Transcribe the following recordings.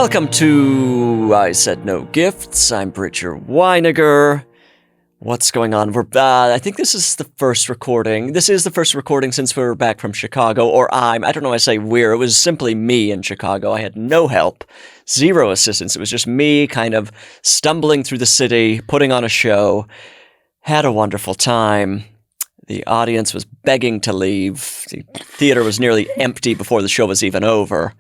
Welcome to I Said No Gifts. I'm Bridger Winegar. What's going on? I think this is the first recording. This is the first recording since we were back from Chicago, I don't know why I say we're. It was simply me in Chicago. I had no help, zero assistance. It was just me kind of stumbling through the city, putting on a show. Had a wonderful time. The audience was begging to leave. The theater was nearly empty before the show was even over.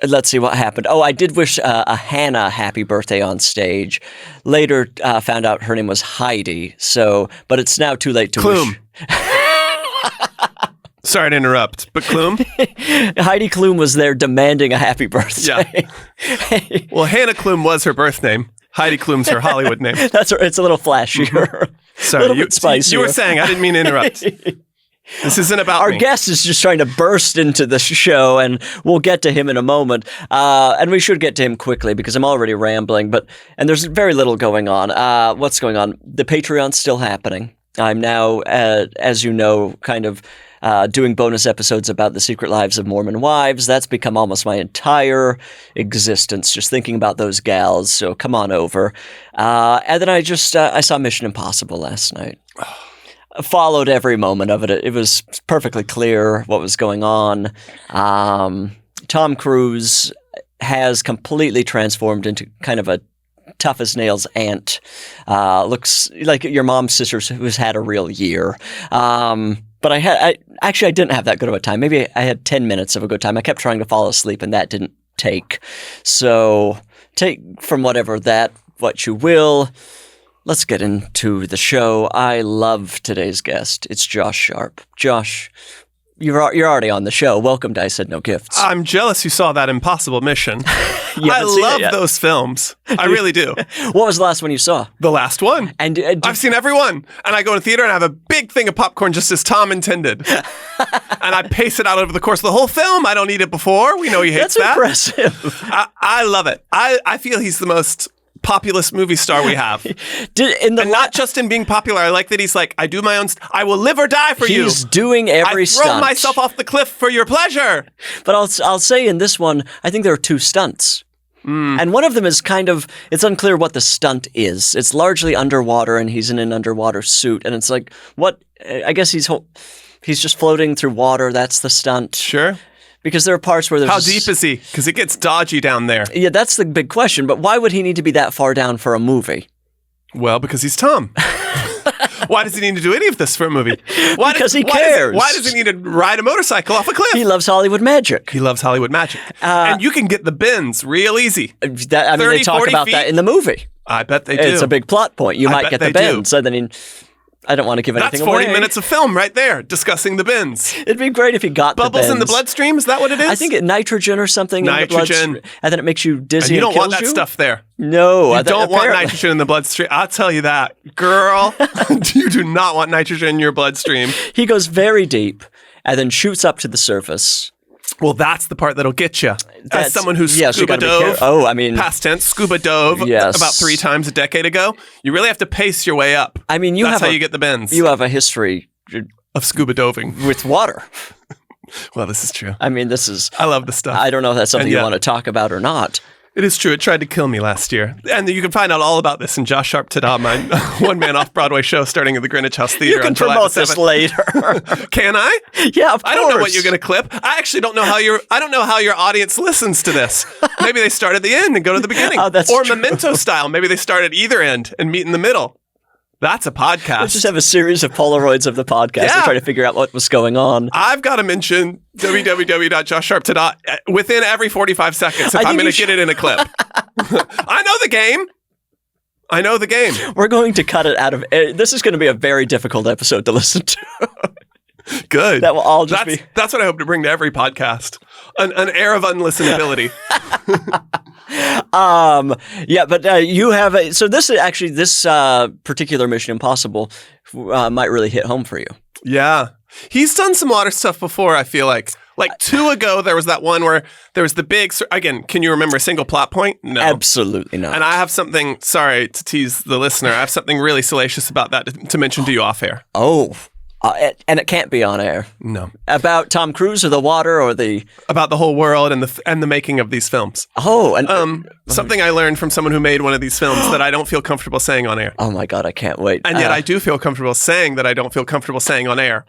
Let's see what happened. Oh, I did wish a Hannah happy birthday on stage. Later found out her name was Heidi. But it's now too late to Klum. wish. Sorry to interrupt, but Klum? Heidi Klum was there demanding a happy birthday. Yeah. Well, Hannah Klum was her birth name. Heidi Klum's her Hollywood name. It's a little flashier. Sorry, a little bit spicier. You were saying, I didn't mean to interrupt. This isn't about Our me. guest is just trying to burst into the show, and we'll get to him in a moment. And we should get to him quickly because I'm already rambling. And there's very little going on. What's going on? The Patreon's still happening. I'm now, as you know, kind of doing bonus episodes about the secret lives of Mormon wives. That's become almost my entire existence, just thinking about those gals. So come on over. And then I saw Mission Impossible last night. Followed every moment of it. It was perfectly clear what was going on. Tom Cruise has completely transformed into kind of a tough as nails ant. Looks like your mom's sister who's had a real year. But I didn't have that good of a time. Maybe I had 10 minutes of a good time. I kept trying to fall asleep and that didn't take. So take from what you will. Let's get into the show. I love today's guest. It's Josh Sharp. Josh, you're already on the show. Welcome to I Said No Gifts. I'm jealous you saw that Impossible Mission. I love those films. I really do. What was the last one you saw? The last one. And I've seen every one. And I go in the theater and I have a big thing of popcorn just as Tom intended. And I pace it out over the course of the whole film. I don't eat it before. We know he hates that. That's impressive. I love it. I feel he's the most populist movie star we have. Not just in being popular. I like that he's like, I do my own I will live or die for you. He's doing every stunt. I throw myself off the cliff for your pleasure. But I'll say in this one, I think there are two stunts. And one of them is it's unclear what the stunt is. It's largely underwater and he's in an underwater suit. And it's like, what? I guess he's just floating through water. That's the stunt. Sure. Because there are parts where there's... How deep is he? Because it gets dodgy down there. Yeah, that's the big question. But why would he need to be that far down for a movie? Well, because he's Tom. Why does he need to do any of this for a movie? Because he cares. Why does he need to ride a motorcycle off a cliff? He loves Hollywood magic. And you can get the bins real easy. They talk about that in the movie. I bet they do. It's a big plot point. You might get the bins. So then I don't want to give anything away. That's 40 minutes of film right there, discussing the bins. It'd be great if he got Bubbles the bins. in the bloodstream, is that what it is? I think nitrogen or something in the bloodstream. And then it makes you dizzy and you don't want that you? stuff there. No. You don't want nitrogen in the bloodstream. I'll tell you that. Girl, you do not want nitrogen in your bloodstream. He goes very deep and then shoots up to the surface. Well, that's the part that'll get you. As someone who's scuba dove, past tense, scuba dove about 3 times a decade ago, you really have to pace your way up. I mean, that's how you get the bends. You have a history of scuba doving with water. Well, this is true. I mean, I love the stuff. I don't know if that's something you want to talk about or not. It is true. It tried to kill me last year. And you can find out all about this in Josh Sharp Tada, my one-man off-Broadway show starting at the Greenwich House Theater. You can promote this later. Can I? Yeah, of course. I don't know what you're going to clip. I actually don't know how your audience listens to this. Maybe they start at the end and go to the beginning. That's or true. Memento style. Maybe they start at either end and meet in the middle. That's a podcast. Let's just have a series of Polaroids of the podcast and try to figure out what was going on. I've got to mention www.joshsharp.com within every 45 seconds if I'm going to get it in a clip. I know the game. We're going to cut it out of... This is going to be a very difficult episode to listen to. Good. That will all just be... That's what I hope to bring to every podcast. An air of unlistenability. But you have so this particular Mission Impossible might really hit home for you. Yeah. He's done some water stuff before, I feel like. Like 2 ago, there was that one where there was the big... Again, can you remember a single plot point? No. Absolutely not. And I have something... Sorry to tease the listener. I have something really salacious about that to mention to you off air. Oh, And it can't be on air. No. About Tom Cruise or the water or the... About the whole world and the making of these films. Oh, and... something I learned from someone who made one of these films that I don't feel comfortable saying on air. Oh my God, I can't wait. And yet I do feel comfortable saying that I don't feel comfortable saying on air.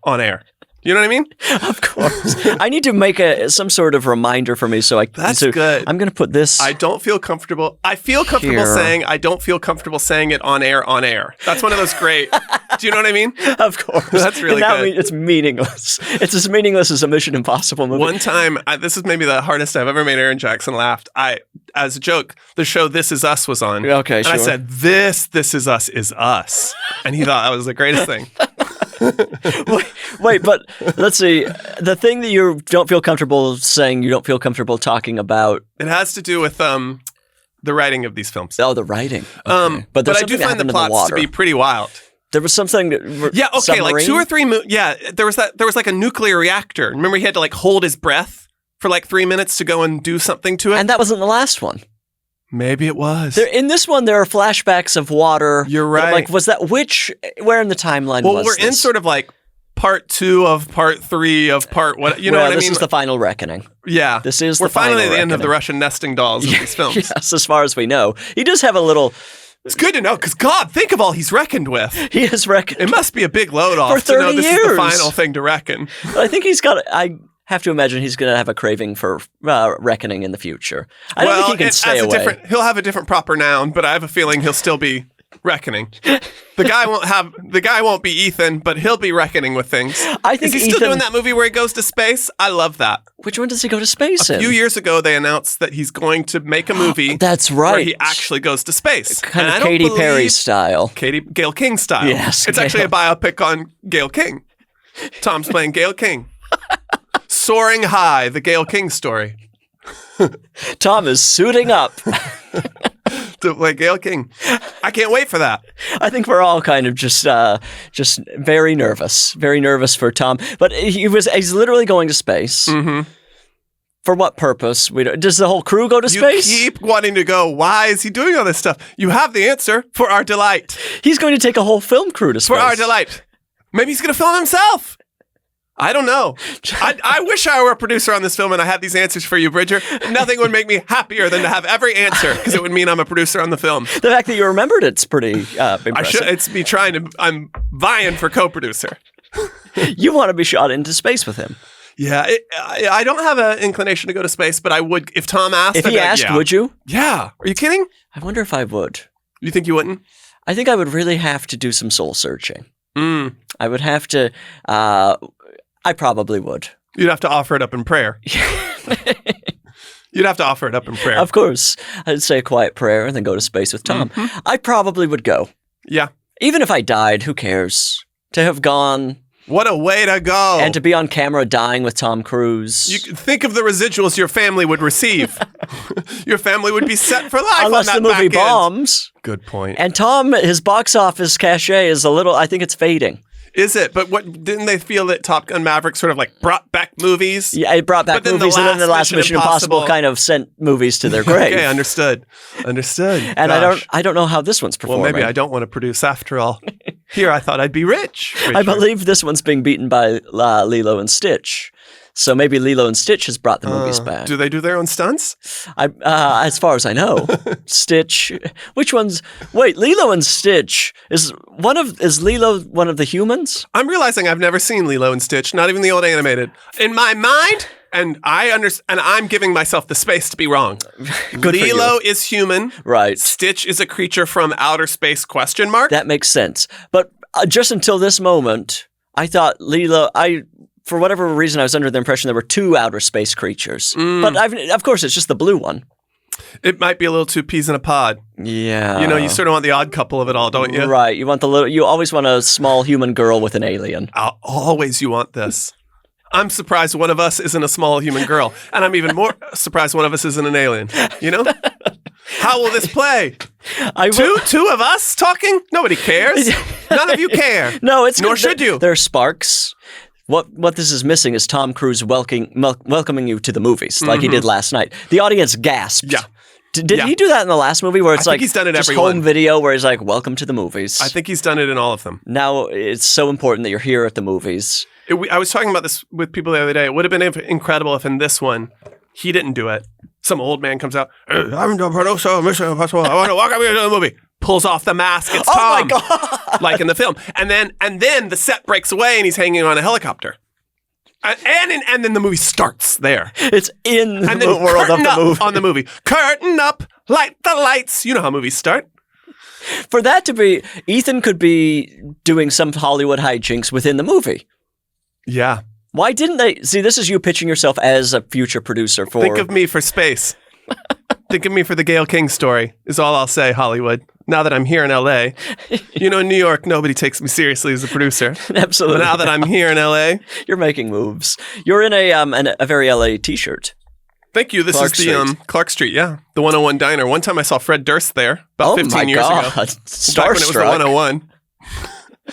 You know what I mean? Of course. I need to make some sort of reminder for me That's good. I'm going to put this... I don't feel comfortable. I feel comfortable here. saying I don't feel comfortable saying it on air. That's one of those great... Do you know what I mean? Of course. That's really good. It's meaningless. It's as meaningless as a Mission Impossible movie. One time, this is maybe the hardest I've ever made Aaron Jackson laugh. As a joke, the show This Is Us was on. Okay, and sure. I said, This Is Us is us. And he thought that was the greatest thing. Wait, but let's see. The thing that you don't feel comfortable saying, you don't feel comfortable talking about. It has to do with the writing of these films. Oh, the writing. Okay. But I do find the plots to be pretty wild. There was something. Yeah. Okay. Submarine? Like 2 or 3. There was like a nuclear reactor. Remember, he had to like hold his breath for like 3 minutes to go and do something to it. And that wasn't the last one. Maybe it was. In this one, there are flashbacks of water. You're right. Like, was that where in the timeline was we're in sort of like part 2 of part 3 of part what? You know what I mean? This is the final reckoning. Yeah. We're finally at the reckoning. end of the Russian nesting dolls of these films. Yes, as far as we know. He does have a little... It's good to know, because God, think of all he's reckoned with. He has reckoned. It must be a big load off for 30 to know this years. is the final thing to reckon. I think he's got... I have to imagine he's going to have a craving for reckoning in the future. I don't think he can stay away. He'll have a different proper noun, but I have a feeling he'll still be reckoning. The guy won't be Ethan, but he'll be reckoning with things. I think is he still doing that movie where he goes to space? I love that. Which one does he go to space in? A few years ago, they announced that he's going to make a movie. That's right. Where he actually goes to space. Kind of Katy Perry style. Gayle King style. Yes. It's actually a biopic on Gayle King. Tom's playing Gayle King. Soaring High, the Gayle King story. Tom is suiting up. To play Gayle King. I can't wait for that. I think we're all kind of just very nervous for Tom. But he's literally going to space. Mm-hmm. For what purpose? Does the whole crew go to space? You keep wanting to go, why is he doing all this stuff? You have the answer. For our delight. He's going to take a whole film crew to space. For our delight. Maybe he's going to film himself. I don't know. I wish I were a producer on this film and I had these answers for you, Bridger. Nothing would make me happier than to have every answer, because it would mean I'm a producer on the film. The fact that you remembered it's pretty impressive. It's me I'm vying for co-producer. You want to be shot into space with him. Yeah, I don't have an inclination to go to space, but I would if Tom asked. If he asked, would you? Yeah. Are you kidding? I wonder if I would. You think you wouldn't? I think I would really have to do some soul searching. I would have to... I probably would. You'd have to offer it up in prayer. You'd have to offer it up in prayer. Of course. I'd say a quiet prayer and then go to space with Tom. Mm-hmm. I probably would go. Yeah. Even if I died, who cares? To have gone... What a way to go. And to be on camera dying with Tom Cruise. You think of the residuals your family would receive. Your family would be set for life unless on that the movie back end. bombs. Good point. And Tom, his box office cachet is I think it's fading. Is it? But didn't they feel that Top Gun Maverick sort of like brought back movies? Yeah, it brought back movies, and then the last Mission Impossible kind of sent movies to their grave. Okay, understood. And gosh. I don't know how this one's performing. Well, maybe I don't want to produce after all. Here, I thought I'd be rich. I believe this one's being beaten by Lilo and Stitch. So maybe Lilo and Stitch has brought the movies back. Do they do their own stunts? As far as I know, Stitch. Which one's? Wait, Lilo and Stitch is Lilo one of the humans? I'm realizing I've never seen Lilo and Stitch, not even the old animated. In my mind, and I understand, and I'm giving myself the space to be wrong. Lilo is human, right? Stitch is a creature from outer space? ? That makes sense. But just until this moment, I thought Lilo. For whatever reason, I was under the impression there were 2 outer space creatures. But of course, it's just the blue one. It might be a little 2 peas in a pod. Yeah. You know, you sort of want the odd couple of it all, don't you? Right. You always want a small human girl with an alien. Always you want this. I'm surprised one of us isn't a small human girl. And I'm even more surprised one of us isn't an alien. You know? How will this play? Two of us talking? Nobody cares. None of you care. No, it's nor should you. There are sparks. What this is missing is Tom Cruise welcoming you to the movies, like he did last night. The audience gasped Did he do that in the last movie where it's I think he's done it just every home one. video where he's like, welcome to the movies? I think he's done it in all of them. Now it's so important that you're here at the movies. I was talking about this with people the other day. It would have been incredible if in this one, he didn't do it. Some old man comes out, I'm the producer of Mission Impossible. I want to walk up here to the movie. Pulls off the mask. It's Tom. Oh my God. Like in the film. And then the set breaks away and he's hanging on a helicopter. And then the movie starts there. It's in and the world of the movie. On the movie. Curtain up, light the lights. You know how movies start. For that to be, Ethan could be doing some Hollywood hijinks within the movie. Yeah. Why didn't they? See, this is you pitching yourself as a future producer for... Think of me for space. Think of me for the Gayle King story, is all I'll say, Hollywood. Now that I'm here in L.A. You know, in New York, nobody takes me seriously as a producer. Absolutely. But now that I'm here in L.A. You're making moves. You're in a very L.A. t-shirt. Thank you. This Clark is the Clark Street, yeah. The 101 Diner. One time I saw Fred Durst there, about 15 years ago. Starstruck. Back when it was the 101.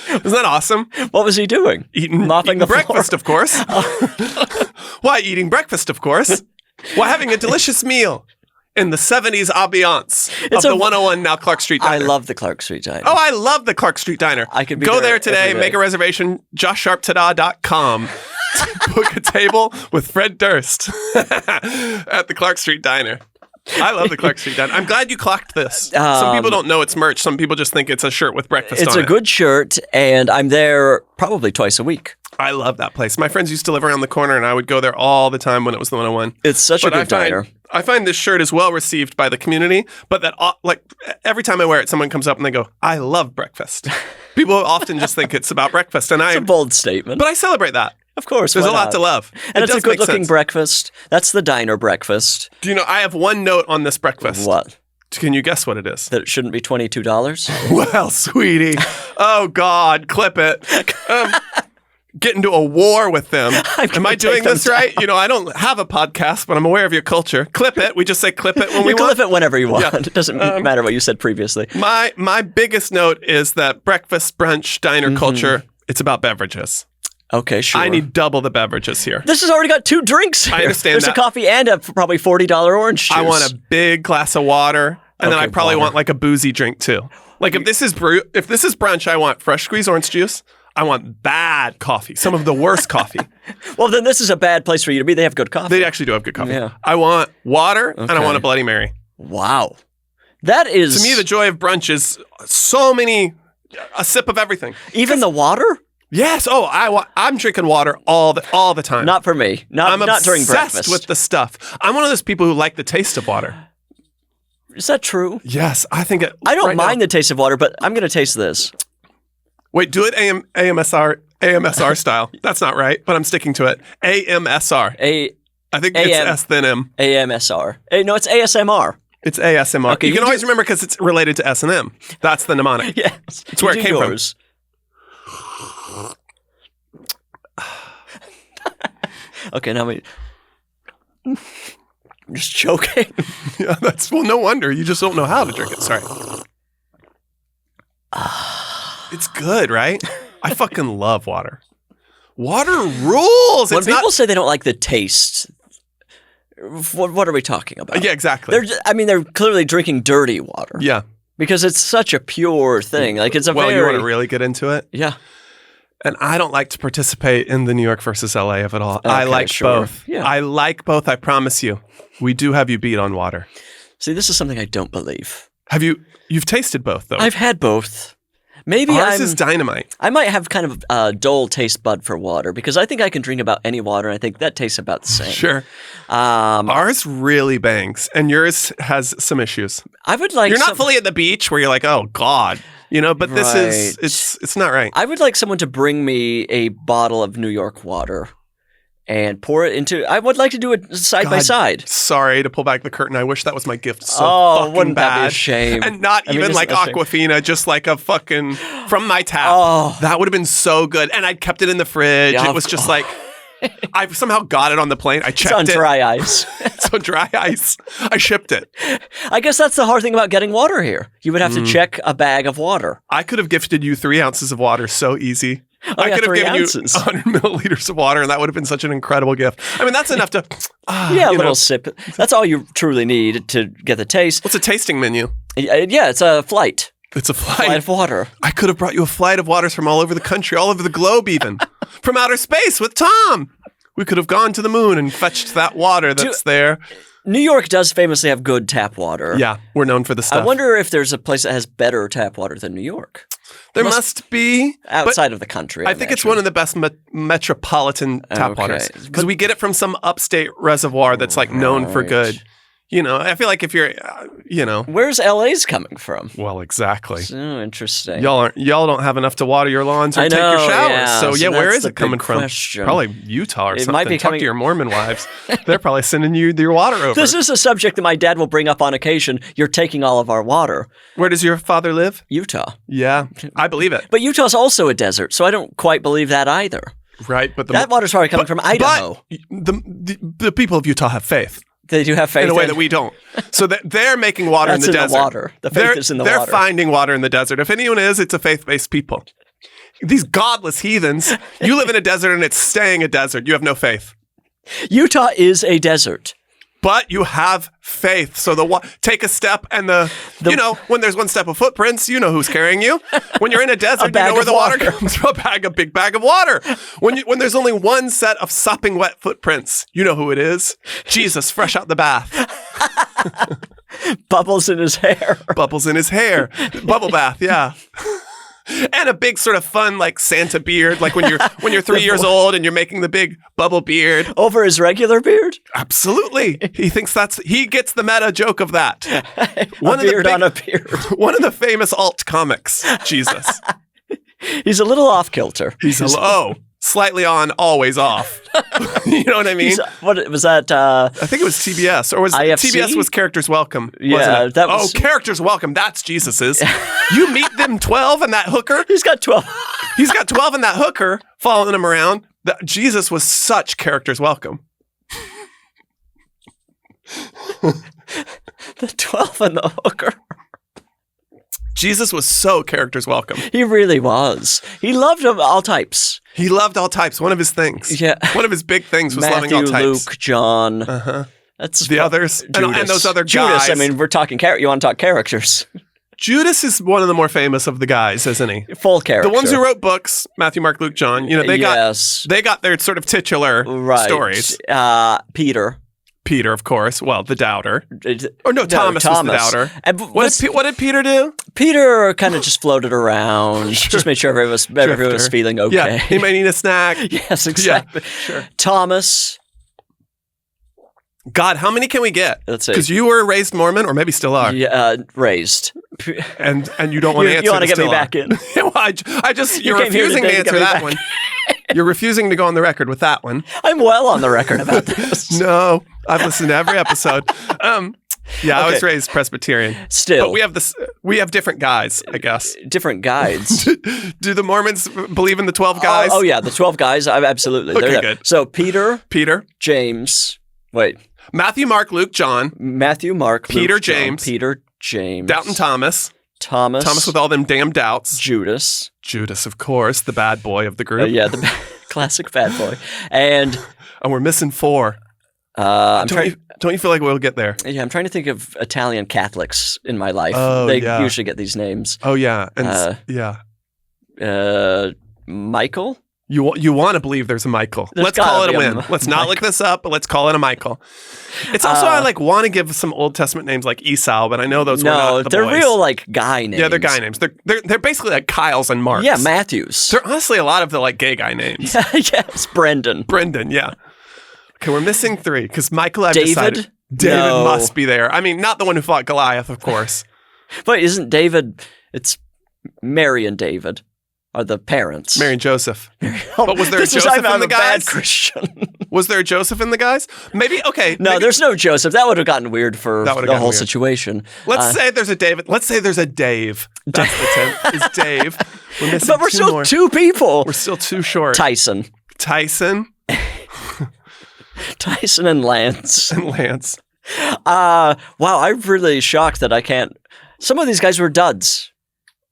Isn't that awesome? What was he doing? Mopping the breakfast, floor. of course. Why, eating breakfast, of course. Why, having a delicious meal in the 70s ambiance of the 101, now Clark Street Diner. I love the Clark Street Diner. Oh, I love the Clark Street Diner. I could go there today, make a reservation, joshsharptada.com. Book a table with Fred Durst at the Clark Street Diner. I love the Clark Street Diner. I'm glad you clocked this. Some people don't know it's merch. Some people just think it's a shirt with breakfast on it. It's a good shirt, and I'm there probably twice a week. I love that place. My friends used to live around the corner, and I would go there all the time when it was the 101. It's such a good diner. I find this shirt is well received by the community, but that every time I wear it, someone comes up and they go, I love breakfast. People often just think it's about breakfast. And it's a bold statement. But I celebrate that. Of course. There's a lot to love. And it's a good-looking breakfast. That's the diner breakfast. Do you know, I have one note on this breakfast. What? Can you guess what it is? That it shouldn't be $22? Well, sweetie. Oh, God. Clip it. Get into a war with them. Am I doing this right? You know, I don't have a podcast, but I'm aware of your culture. Clip it. We just say clip it when we want. Clip it whenever you want. Yeah. It doesn't matter what you said previously. My biggest note is that breakfast, brunch, diner culture, it's about beverages. Okay, sure. I need double the beverages here. This has already got 2 drinks here. I understand There's that. a coffee and a probably $40 orange juice. I want a big glass of water, and then I probably want like a boozy drink too. Like if this is brunch, I want fresh squeezed orange juice. I want bad coffee, some of the worst coffee. Well, then this is a bad place for you to be. They have good coffee. They actually do have good coffee. Yeah. I want water, and I want a Bloody Mary. Wow. That is... To me, the joy of brunch is a sip of everything. Even the water? Yes. Oh, I'm drinking water all the time. Not for me. Not during breakfast. I'm obsessed with the stuff. I'm one of those people who like the taste of water. Is that true? Yes, I think it. I don't mind the taste of water, but I'm going to taste this. Wait, do it AMSR style. That's not right, but I'm sticking to it. AMSR. I think it's S then M. AMSR. No, it's ASMR. It's ASMR. Okay, you can always remember because it's related to S and M. That's the mnemonic. Yes. It's where it came from. Okay, now I'm just choking. Yeah, no wonder. You just don't know how to drink it. Sorry. It's good, right? I fucking love water. Water rules. When people say they don't like the taste, what are we talking about? Yeah, exactly. They're clearly drinking dirty water. Yeah. Because it's such a pure thing. Like it's a you want to really get into it? Yeah. And I don't like to participate in the New York versus LA of it all. Okay, I like both. Yeah. I like both, I promise you. We do have you beat on water. See, this is something I don't believe. You've tasted both, though. I've had both. Maybe Ours is dynamite. I might have kind of a dull taste bud for water because I think I can drink about any water and I think that tastes about the same. Sure. Ours really bangs and yours has some issues. I would like You're not fully at the beach where you're like, oh, God. You know, but this is, it's not right. I would like someone to bring me a bottle of New York water and pour it into, I would like to do it side by side. Sorry to pull back the curtain. I wish that was my gift so fucking wouldn't bad. That be a shame? And not even like Aquafina, just like a fucking, from my tap. Oh. That would have been so good. And I'd kept it in the fridge. Yeah, it was just like, I somehow got it on the plane. I checked it. It's on dry ice. It's on dry ice. I shipped it. I guess that's the hard thing about getting water here. You would have to check a bag of water. I could have gifted you 3 ounces of water so easy. I could have given ounces. you 100 milliliters of water, and that would have been such an incredible gift. I mean, that's enough to... a little sip. That's all you truly need to get the taste. What's a tasting menu? Yeah, it's a flight. It's a flight. Flight of water. I could have brought you a flight of waters from all over the country, all over the globe even. From outer space with Tom. We could have gone to the moon and fetched that water that's there. New York does famously have good tap water. Yeah, we're known for the stuff. I wonder if there's a place that has better tap water than New York. There must be. Outside of the country, I think it's one of the best metropolitan tap waters. Because we get it from some upstate reservoir that's like known for good. You know, I feel like if you're, Where's LA's coming from? Well, exactly. So interesting. Y'all don't have enough to water your lawns or take your showers. So where is it coming from? Question. Probably Utah or something. Might be Talk to your Mormon wives. They're probably sending you your water over. This is a subject that my dad will bring up on occasion. You're taking all of our water. Where does your father live? Utah. Yeah, I believe it. But Utah's also a desert, so I don't quite believe that either. Right, but that water's probably coming from Idaho. But the people of Utah have faith. They do have faith in a way that we don't. So they're making water in the desert. The water. The faith is in the water. They're finding water in the desert. If anyone is, it's a faith-based people. These godless heathens, you live in a desert and it's staying a desert. You have no faith. Utah is a desert. But you have faith. So take a step and when there's one step of footprints, you know who's carrying you. When you're in a desert, you know where the water comes from. A big bag of water. When there's only one set of sopping wet footprints, you know who it is. Jesus, fresh out the bath. Bubbles in his hair. Bubbles in his hair. Bubble bath, yeah. And a big sort of fun like Santa beard, like when you're 3 years old and you're making the big bubble beard over his regular beard. Absolutely, he thinks he gets the meta joke of that. On a beard. One of the famous alt comics, Jesus. He's a little off kilter. He's slightly on, always off. You know what I mean? What was that? I think it was TBS, or was IFC? TBS was Characters Welcome? Yeah, that was. Oh, Characters Welcome. That's Jesus's. You meet them 12 and that hooker. He's got 12. He's got 12 and that hooker following him around. Jesus was such Characters Welcome. The 12 and the hooker. Jesus was so Characters Welcome. He really was. He loved all types. He loved all types. One of his things. Yeah. One of his big things was Matthew, loving all types. Luke, John. Uh-huh. That's the others. And those other Judas, guys. I mean, we're talking you want to talk characters. Judas is one of the more famous of the guys, isn't he? Full character. The ones who wrote books, Matthew, Mark, Luke, John, they got their sort of titular stories. Peter, of course. Well, the doubter. Thomas was the doubter. What did Peter do? Peter kind of just floated around, just made sure everyone was feeling okay. Yeah, he might need a snack. Yes, exactly. Yeah, sure. Thomas. God, how many can we get? Let's see. Because you were raised Mormon, or maybe still are. Yeah, raised. And you don't want to answer. You want to get me back in? Well, you're refusing to answer that one. You're refusing to go on the record with that one. I'm well on the record about this. No, I've listened to every episode. I was raised Presbyterian. Still. But we have different guys, I guess. Different guides. Do the Mormons believe in the 12 guys? Oh yeah, the 12 guys. Absolutely. Okay, good. So Peter, James. Wait. Matthew, Mark, Luke, John. Matthew, Mark, Peter, Luke, James. John, Peter, James. Doubting Thomas. Thomas with all them damn doubts. Judas, of course, the bad boy of the group. The classic bad boy. And we're missing 4. Don't you feel like we'll get there? Yeah, I'm trying to think of Italian Catholics in my life. Oh, they usually get these names. Oh, yeah. Michael? You want to believe there's a Michael. Let's call it a win. Let's not look this up, but let's call it a Michael. It's also, I want to give some Old Testament names like Esau, but I know those were not the they're boys. real guy names. Yeah, they're guy names. They're basically like Kyles and Marks. Yeah, Matthews. They're honestly a lot of the gay guy names. Yes, Brendan, yeah. Okay, we're missing 3 because Michael, I've David? decided. David must be there. I mean, not the one who fought Goliath, of course. But isn't David, it's Mary and David are the parents. Mary and Joseph. But was there a Joseph in the guys? Bad Christian. Was there a Joseph in the guys? Maybe, okay. No, there's no Joseph. That would have gotten weird for the whole situation. Let's say there's a David. Let's say there's a Dave. That's the 10th. Is Dave. We're missing but we're still 2 people. We're still too short. Tyson. Tyson and Lance. Wow, I'm really shocked that I can't. Some of these guys were duds.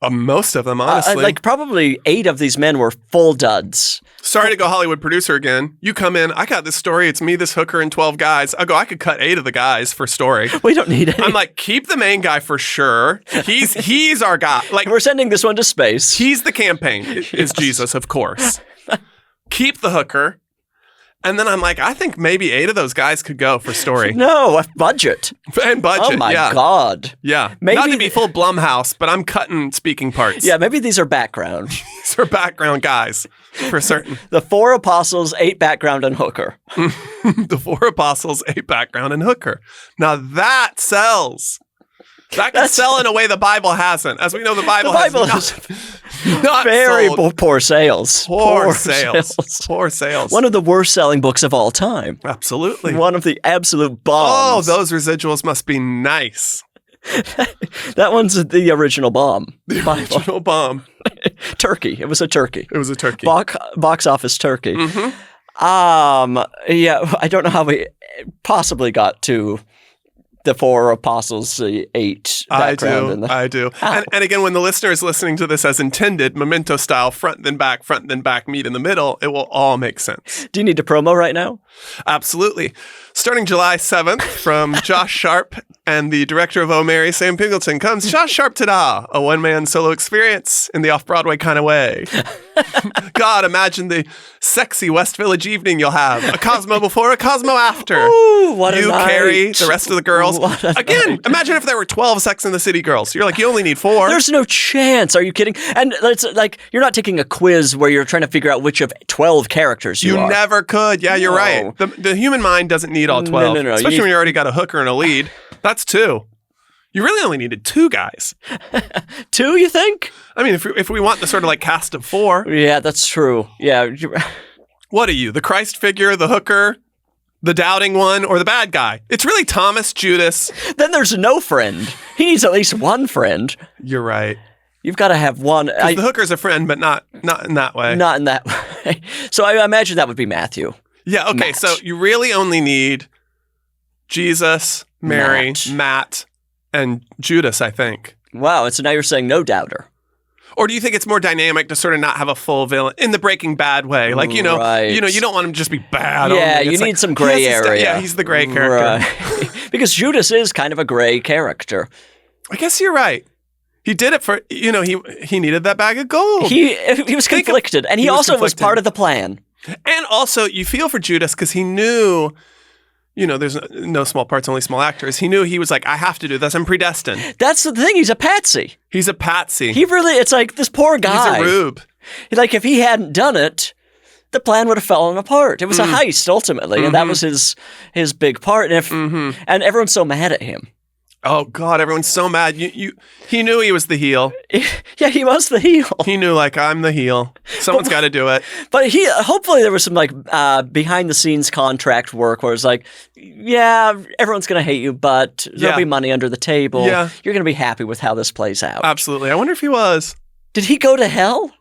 Most of them, honestly. Like probably 8 of these men were full duds. Sorry to go Hollywood producer again. You come in, I got this story. It's me, this hooker, and 12 guys. I could cut 8 of the guys for story. We don't need any. I'm like, keep the main guy for sure. He's our guy. Like, we're sending this one to space. He's the campaign. Is Jesus, of course. Keep the hooker. And then I'm like, I think maybe 8 of those guys could go for story. No, budget. And budget, oh my God. Yeah. Maybe not to be full Blumhouse, but I'm cutting speaking parts. Yeah, maybe these are background. These are background guys, for certain. The 4 apostles, 8 background and hooker. The 4 apostles, 8 background and hooker. Now that sells. That can sell in a way the Bible hasn't. As we know, the Bible has not very sold. Poor sales. Poor sales. Poor sales. One of the worst selling books of all time. Absolutely. One of the absolute bombs. Oh, those residuals must be nice. That one's the original bomb. The original bomb. Turkey. It was a turkey. It was a turkey. Box office turkey. Yeah, I don't know how we possibly got to the 4 apostles, the 8 background. I do. And again, when the listener is listening to this as intended, memento style, front then back, meet in the middle, it will all make sense. Do you need to promo right now? Absolutely. Starting July 7th from Josh Sharp and the director of Oh Mary, Sam Pingleton, comes Josh Sharp Ta-Da, a one-man solo experience in the off-Broadway kind of way. God, imagine the sexy West Village evening you'll have. A Cosmo before, a Cosmo after. Ooh, what a night. Carrie, the rest of the girls. Again, imagine if there were 12 Sex and the City girls. You're like, you only need 4. There's no chance. Are you kidding? And it's like, you're not taking a quiz where you're trying to figure out which of 12 characters you are. You never could. Yeah, you're right. The human mind doesn't need all 12. No. Especially when you already got a hooker and a lead. That's 2. You really only needed 2 guys. 2, you think? I mean, if we want the sort of like cast of 4. Yeah, that's true. Yeah. What are you? The Christ figure, the hooker, the doubting one, or the bad guy? It's really Thomas, Judas. Then there's no friend. He needs at least one friend. You're right. You've got to have one. The hooker's a friend, but not in that way. Not in that way. So I imagine that would be Matthew. Yeah, okay. Matt. So you really only need Jesus, Mary, Matt, and Judas, I think. Wow. And so now you're saying no doubter. Or do you think it's more dynamic to sort of not have a full villain in the Breaking Bad way? Like, you know, you don't want him to just be bad. Yeah, only. you need some gray area. Yeah, he's the gray character. Right. Because Judas is kind of a gray character. I guess you're right. He did it for, he needed that bag of gold. He was conflicted, and he also was part of the plan. And also, you feel for Judas because he knew, there's no small parts, only small actors. He knew he was like, I have to do this. I'm predestined. That's the thing. He's a patsy. He's a patsy. It's like this poor guy. He's a rube. Like, if he hadn't done it, the plan would have fallen apart. It was a heist, ultimately, and that was his big part. And and everyone's so mad at him. Oh, God, everyone's so mad. He knew he was the heel. Yeah, he was the heel. He knew, like, I'm the heel. Someone's got to do it. But hopefully there was some, like, behind-the-scenes contract work where it's like, yeah, everyone's going to hate you, but there'll be money under the table. Yeah. You're going to be happy with how this plays out. Absolutely. I wonder if he was. Did he go to hell?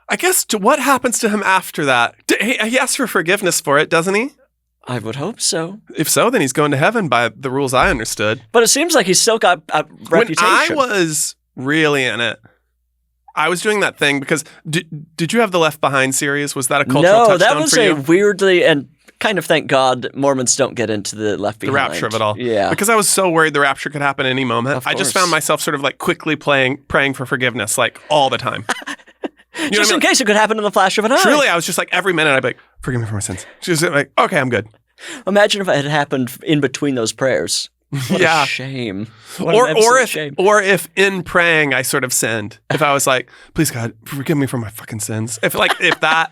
I guess, what happens to him after that? He asks for forgiveness for it, doesn't he? I would hope so. If so, then he's going to heaven by the rules I understood. But it seems like he's still got a reputation. When I was really in it, I was doing that thing because did you have the Left Behind series? Was that a cultural touchdown that was for you? a weirdly, and kind of thank God Mormons don't get into the Left Behind. The rapture of it all. Yeah. Because I was so worried the rapture could happen any moment. I just found myself sort of like quickly praying for forgiveness, like all the time. Just in case it could happen in the flash of an eye. Truly, I was just like every minute I'd be like, forgive me for my sins. She's like, okay, I'm good. Imagine if it had happened in between those prayers. What a shame. Or if in praying I sort of sinned. If I was like, please God, forgive me for my fucking sins. If that,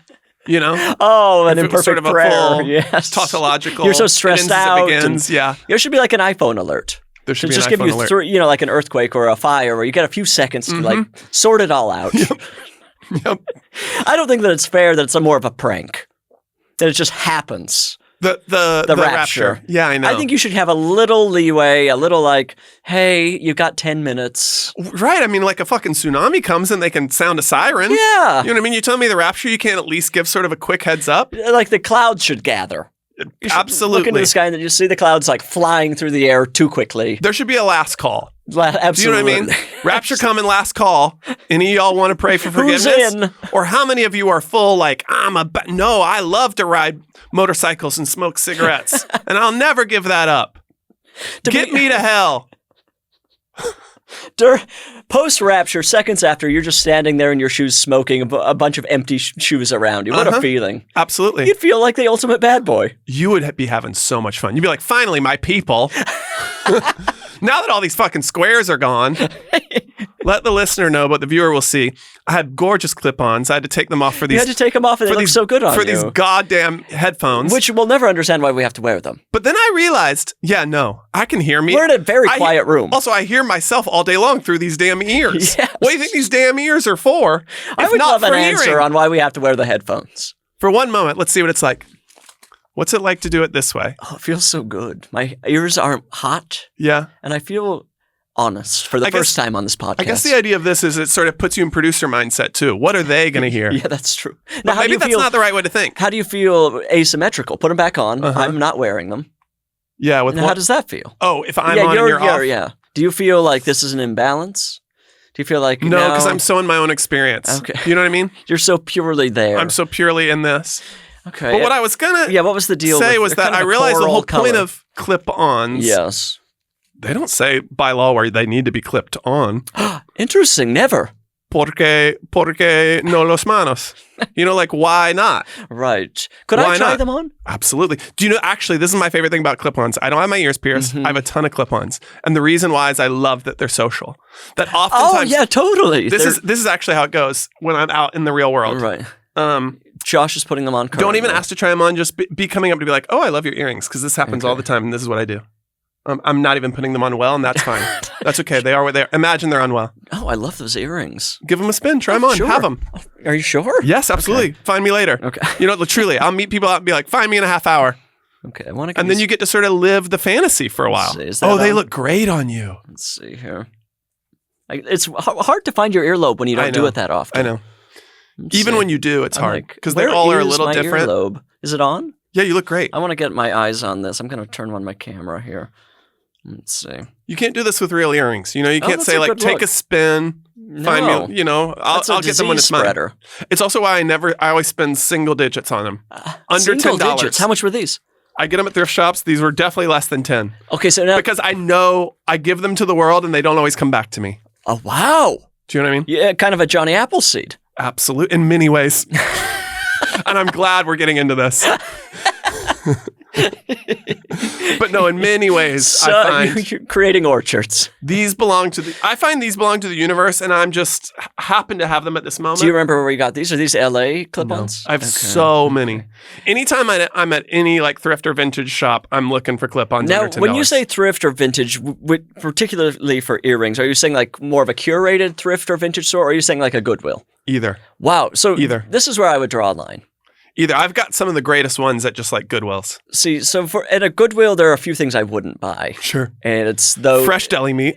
Oh, an imperfect sort of prayer. Yes. Tautological. You're so stressed out. Yeah. There should be like an iPhone alert. There should be just an give iPhone alert. like an earthquake or a fire where you get a few seconds to like sort it all out. Yep. I don't think that it's fair that it's more of a prank. That it just happens. The rapture. Yeah, I know. I think you should have a little leeway, a little like, hey, you've got 10 minutes. Right. I mean, like a fucking tsunami comes and they can sound a siren. Yeah. You know what I mean? You tell me the rapture, you can't at least give sort of a quick heads up? Like the clouds should gather. You should Absolutely. look into the sky and then you see the clouds like flying through the air too quickly. There should be a last call. Absolutely. Do you know what I mean? Rapture coming, last call. Any of y'all want to pray for forgiveness? Who's in? Or how many of you are full like, no, I love to ride motorcycles and smoke cigarettes, and I'll never give that up. Get me to hell. Post-rapture, seconds after, you're just standing there in your shoes smoking, a bunch of empty shoes around you. What a feeling. Absolutely. You'd feel like the ultimate bad boy. You would be having so much fun. You'd be like, finally, my people. Now that all these fucking squares are gone, let the listener know, but the viewer will see. I had gorgeous clip-ons. I had to take them off for these. You had to take them off and they look so good on you. For these goddamn headphones. Which we'll never understand why we have to wear them. But then I realized, I can hear me. We're in a very quiet room. Also, I hear myself all day long through these damn ears. Yes. What do you think these damn ears are for? I would love an answer on why we have to wear the headphones. For one moment, let's see what it's like. What's it like to do it this way? Oh, it feels so good. My ears aren't hot. Yeah. And I feel honest for the first time on this podcast. I guess the idea of this is it sort of puts you in producer mindset too. What are they going to hear? Yeah, that's true. Now, maybe that's not the right way to think. How do you feel asymmetrical? Put them back on. I'm not wearing them. Yeah. How does that feel? Oh, if I'm on and you're off? Yeah. Do you feel like this is an imbalance? Do you feel like no? Because I'm so in my own experience. Okay. You know what I mean? You're so purely there. I'm so purely in this. Okay. But what I was going to what was the deal say with, was that I realized the whole point of clip-ons. Yes. They don't say by law where they need to be clipped on. Interesting. Never. Porque no los manos. You know, like, why not? Right. Could I try them on? Absolutely. Do you know, actually, this is my favorite thing about clip-ons. I don't have my ears pierced. I have a ton of clip-ons. And the reason why is I love that they're social. That oftentimes... Oh, yeah, totally. This is actually how it goes when I'm out in the real world. Right. Josh is putting them on currently. Don't even ask to try them on. Just be coming up to be like, oh, I love your earrings, because this happens all the time, and this is what I do. I'm not even putting them on well, and that's fine. That's okay. They are what they are. Imagine they're unwell. Oh, I love those earrings. Give them a spin. Try them on. Sure. Have them. Are you sure? Yes, absolutely. Okay. Find me later. Okay. You know, truly, I'll meet people out and be like, find me in a half hour. Okay. I want to. And then you get to sort of live the fantasy for a while. They look great on you. Let's see here. It's hard to find your earlobe when you don't do it that often. I know. Even when you do, it's hard because they all are a little different. Earlobe? Is it on? Yeah, you look great. I want to get my eyes on this. I'm going to turn on my camera here. Let's see. You can't do this with real earrings. You know, you can't say like, take a spin, find me, you know, I'll get them when it's mine. It's also why I always spend single digits on them. Under $10. How much were these? I get them at thrift shops. These were definitely less than 10. Okay, so now. Because I know I give them to the world and they don't always come back to me. Oh, wow. Do you know what I mean? Yeah, kind of a Johnny Appleseed. Absolutely. In many ways. And I'm glad we're getting into this. But no, in many ways, I find you're creating orchards. I find these belong to the universe, and I'm just happen to have them at this moment. Do you remember where you got these? Are these LA clip-ons? No. I have so many. Anytime I'm at any like thrift or vintage shop, I'm looking for clip-ons under $10. Now, when you say thrift or vintage, particularly for earrings, are you saying like more of a curated thrift or vintage store, or are you saying like a Goodwill? Either. Wow. So either. This is where I would draw a line. Either. I've got some of the greatest ones at just like Goodwills. See, so at a Goodwill, there are a few things I wouldn't buy. Sure. And it's those... Fresh deli meat.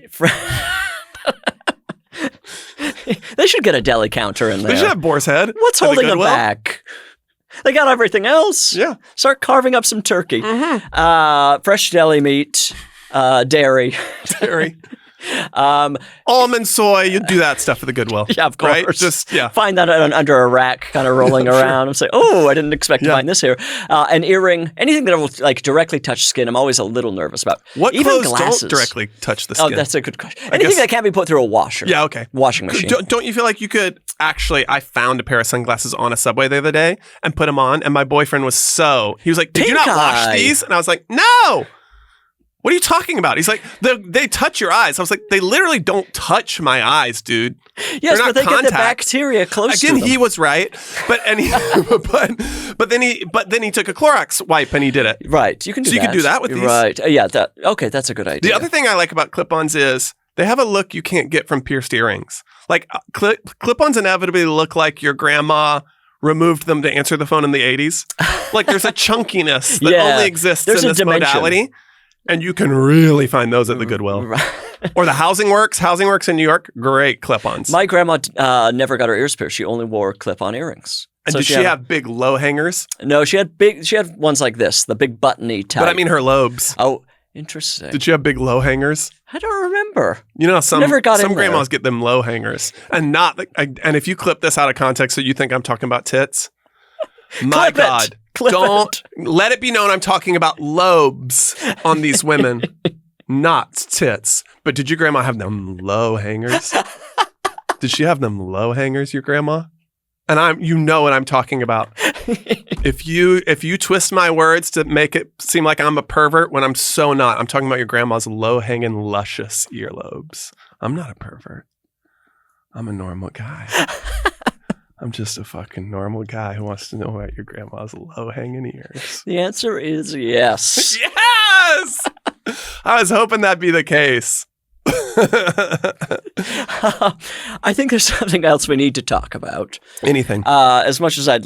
They should get a deli counter in there. They should have boar's head. What's holding them back? They got everything else. Yeah. Start carving up some turkey. Fresh deli meat, dairy. Almond, soy, you do that stuff at the Goodwill. Yeah, of course. Right? Just, yeah. Find that under a rack, kind of rolling around and say, oh, I didn't expect to find this here. An earring, anything that will like directly touch skin, I'm always a little nervous about. What even clothes glasses don't directly touch the skin? Oh, that's a good question. Anything that can't be put through a washer. Yeah, okay. Washing machine. Don't you feel like you could actually, I found a pair of sunglasses on a Subway the other day and put them on, and my boyfriend was he was like, did you not wash these? And I was like, no! What are you talking about? He's like, they touch your eyes. I was like, they literally don't touch my eyes, dude. Yes, but they get the bacteria close to them. Again, he was right, but then he took a Clorox wipe and he did it. Right, you can do that. So you can do that with these. Right, yeah. Okay, that's a good idea. The other thing I like about clip-ons is they have a look you can't get from pierced earrings. Like clip-ons inevitably look like your grandma removed them to answer the phone in the 80s. Like there's a chunkiness that only exists in this modality. And you can really find those at the Goodwill. Right. Or the Housing Works. Housing Works in New York, great clip-ons. My grandma never got her ears pierced. She only wore clip-on earrings. And did she have big low hangers? No, she had ones like this, the big buttony type. But I mean her lobes. Oh, interesting. Did she have big low hangers? I don't remember. You know, some grandmas there. Get them low hangers. And and if you clip this out of context so you think I'm talking about tits, my God. Don't let it be known I'm talking about lobes on these women, not tits. But did your grandma have them low hangers? Did she have them low hangers, your grandma? And you know what I'm talking about. If you twist my words to make it seem like I'm a pervert when I'm so not, I'm talking about your grandma's low-hanging, luscious earlobes. I'm not a pervert. I'm a normal guy. I'm just a fucking normal guy who wants to know about your grandma's low-hanging ears. The answer is yes. Yes! I was hoping that'd be the case. I think there's something else we need to talk about. Anything. As much as I'd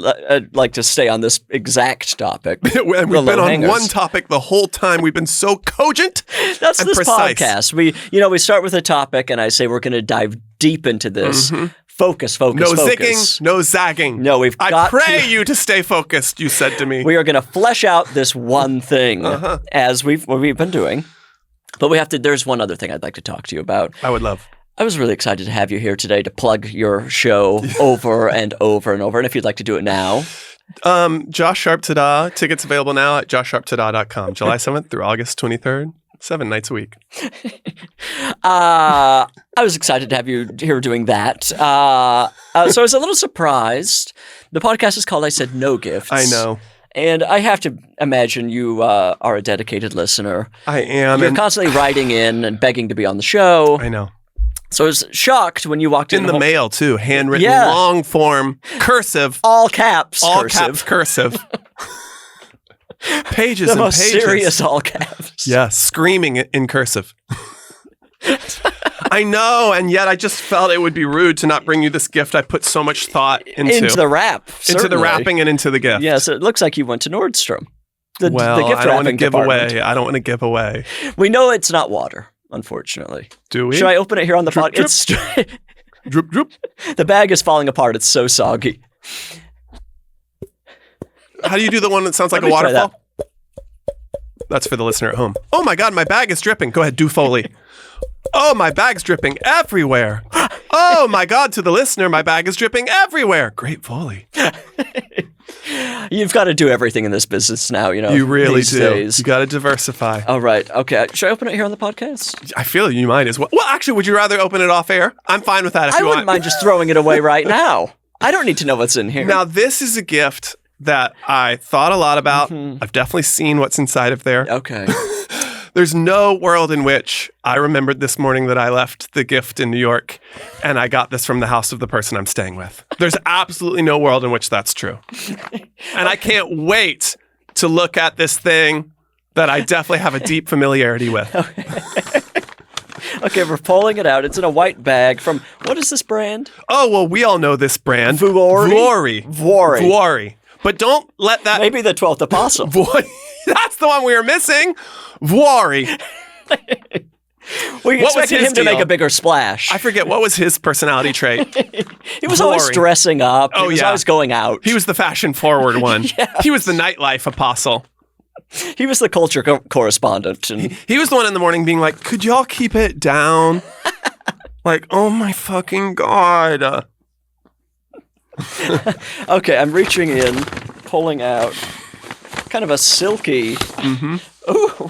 like to stay on this exact topic. And we've been on one topic the whole time. We've been so cogent. That's and this precise. Podcast. We start with a topic and I say we're going to dive deep into this. Mm-hmm. Focus. No zigging, no zagging. No, I pray you to stay focused, you said to me. We are going to flesh out this one thing as we've been doing. But there's one other thing I'd like to talk to you about. I would love. I was really excited to have you here today to plug your show over and over and over. And if you'd like to do it now. Josh Sharp Tada. Tickets available now at joshsharptada.com. July 7th through August 23rd. 7 nights a week. I was excited to have you here doing that. So I was a little surprised. The podcast is called I Said No Gifts. I know. And I have to imagine you are a dedicated listener. I am. You're constantly writing in and begging to be on the show. I know. So I was shocked when you walked in. In the mail, too. Handwritten, long form, cursive. All caps. All caps cursive. Pages the and most pages. Serious all caps. Yeah, screaming in cursive. I know, and yet I just felt it would be rude to not bring you this gift I put so much thought into. Into the wrap, certainly. Into the wrapping and into the gift. Yes, it looks like you went to Nordstrom. The gift I don't want to give department. away. I don't want to give away. We know it's not water, unfortunately. Do we? Should I open it here on the podcast? Drip, drip. The bag is falling apart. It's so soggy. How do you do the one that sounds like a waterfall? That's for the listener at home. Oh my God, my bag is dripping. Go ahead, do Foley. Oh, my bag's dripping everywhere. Oh my God, to the listener, my bag is dripping everywhere. Great Foley. You've got to do everything in this business now, You really do. Days. You got to diversify. All right. Okay. Should I open it here on the podcast? I feel you might as well. Well, actually, would you rather open it off air? I'm fine with that if you want. I wouldn't mind just throwing it away right now. I don't need to know what's in here. Now, this is a gift that I thought a lot about. Mm-hmm. I've definitely seen what's inside of there. Okay. There's no world in which I remembered this morning that I left the gift in New York and I got this from the house of the person I'm staying with. There's absolutely no world in which that's true. And I can't wait to look at this thing that I definitely have a deep familiarity with. Okay, we're pulling it out. It's in a white bag from, what is this brand? Oh, well, we all know this brand. Vuori. But don't let that... Maybe the 12th Apostle. That's the one we were missing. Vuori. We expected him to make a bigger splash. I forget, what was his personality trait? He was always dressing up. He was always going out. He was the fashion-forward one. Yes. He was the nightlife apostle. He was the culture correspondent. And he was the one in the morning being like, could y'all keep it down? Like, oh my fucking God. Okay, I'm reaching in, pulling out kind of a silky... Mm-hmm. Ooh,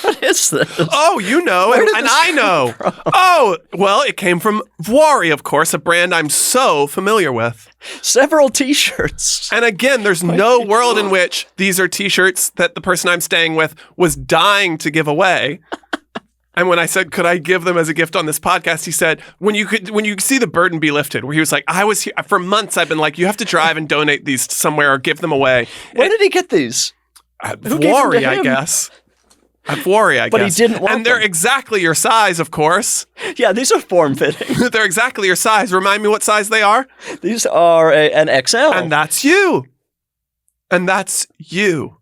what is this? Oh, you know, and I know. Oh, well, it came from Vuori, of course, a brand I'm so familiar with. Several T-shirts. And again, there's no world in which these are T-shirts that the person I'm staying with was dying to give away. And when I said, could I give them as a gift on this podcast, he said, when you see the burden be lifted, where he was like, I was here for months. I've been like, you have to drive and donate these somewhere or give them away. Where did he get these? At Vuori, I guess. At Vuori, I guess. But he didn't want them. And they're exactly your size, of course. Yeah, these are form-fitting. They're exactly your size. Remind me what size they are. These are an XL. And that's you. And that's you.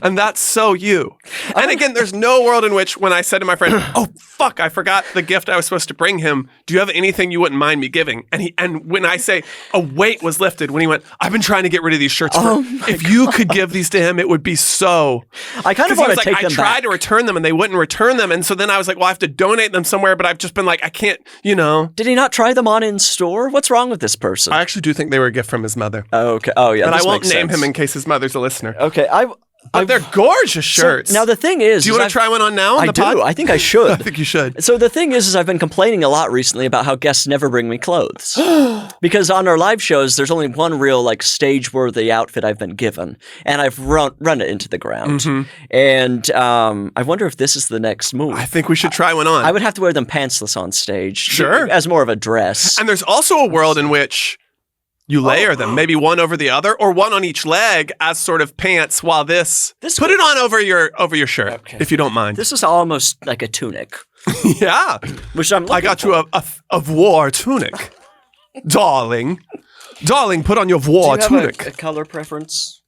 And that's so you. And again, there's no world in which when I said to my friend, oh, fuck, I forgot the gift I was supposed to bring him. Do you have anything you wouldn't mind me giving? And when I say a weight was lifted, when he went, I've been trying to get rid of these shirts. If you could give these to him, it would be so. I kind of want to take them back. I tried to return them and they wouldn't return them. And so then I was like, well, I have to donate them somewhere. But I've just been like, I can't, Did he not try them on in store? What's wrong with this person? I actually do think they were a gift from his mother. Oh, okay. Oh, yeah. But I won't name him in case his mother's a listener. Okay. But they're gorgeous shirts. So, now the thing is, do you want to try one on now? I do. I think I should. I think you should. So the thing is I've been complaining a lot recently about how guests never bring me clothes because on our live shows there's only one real stage-worthy outfit I've been given, and I've run it into the ground. Mm-hmm. And I wonder if this is the next move. I think we should try one on. I would have to wear them pantsless on stage, sure, as more of a dress. And there's also a world in which you layer them, maybe one over the other, or one on each leg as sort of pants. While this put it on over your shirt, if you don't mind. This is almost like a tunic. Yeah, which I got you a war tunic, darling. Darling, put on your war tunic. Do you have a color preference?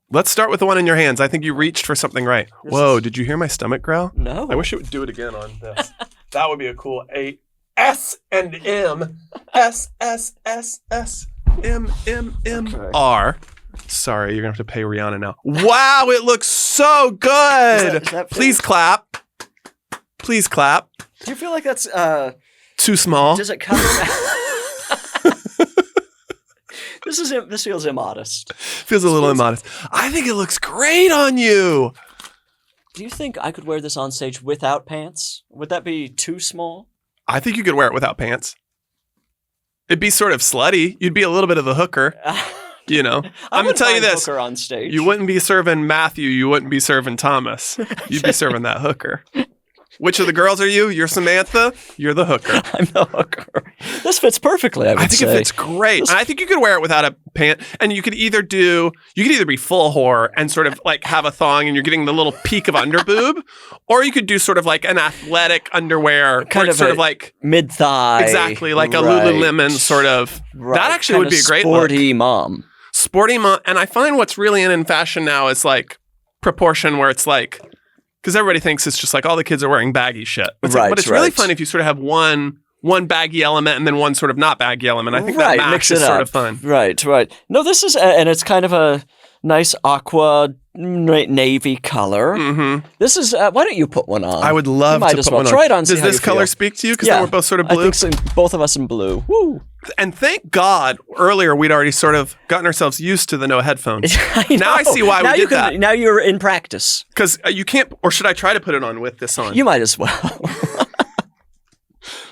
Let's start with the one in your hands. I think you reached for something right. Whoa! Did you hear my stomach growl? No. I wish it would do it again on this. That would be a cool S and M. S S S S. M-M-M-R. Sorry, you're going to have to pay Rihanna now. Wow, it looks so good. Is that Please clap. Please clap. Do you feel like that's too small? Does it cover This feels immodest. Feels a little immodest. I think it looks great on you. Do you think I could wear this on stage without pants? Would that be too small? I think you could wear it without pants. It'd be sort of slutty. You'd be a little bit of a hooker. I'm going to tell you this. Hooker on stage. You wouldn't be serving Matthew. You wouldn't be serving Thomas. You'd be serving that hooker. Which of the girls are you? You're Samantha. You're the hooker. I'm the hooker. This fits perfectly, I think it fits great. And I think you could wear it without a pant. And you could either be full whore and sort of have a thong and you're getting the little peak of underboob, or you could do sort of an athletic underwear, kind of sort of mid-thigh. Exactly, like a Lululemon sort of. Right. That actually would be a great sporty look. Mom. Sporty mom. And I find what's really in fashion now is proportion where it's because everybody thinks it's just all the kids are wearing baggy shit. But it's really fun if you sort of have one baggy element and then one sort of not baggy element. I think that mash is sort of fun. Right. No, this is, and it's kind of a nice aqua navy color. Mm-hmm. This is, why don't you put one on? I would love to put one on. Try it on. Does this color speak to you? Because we're both sort of blue. I think so, both of us in blue. Woo. And thank God, earlier we'd already sort of gotten ourselves used to the no headphones. Now I see why we did that. Now you're in practice. Because you can't, or should I try to put it on with this on? You might as well.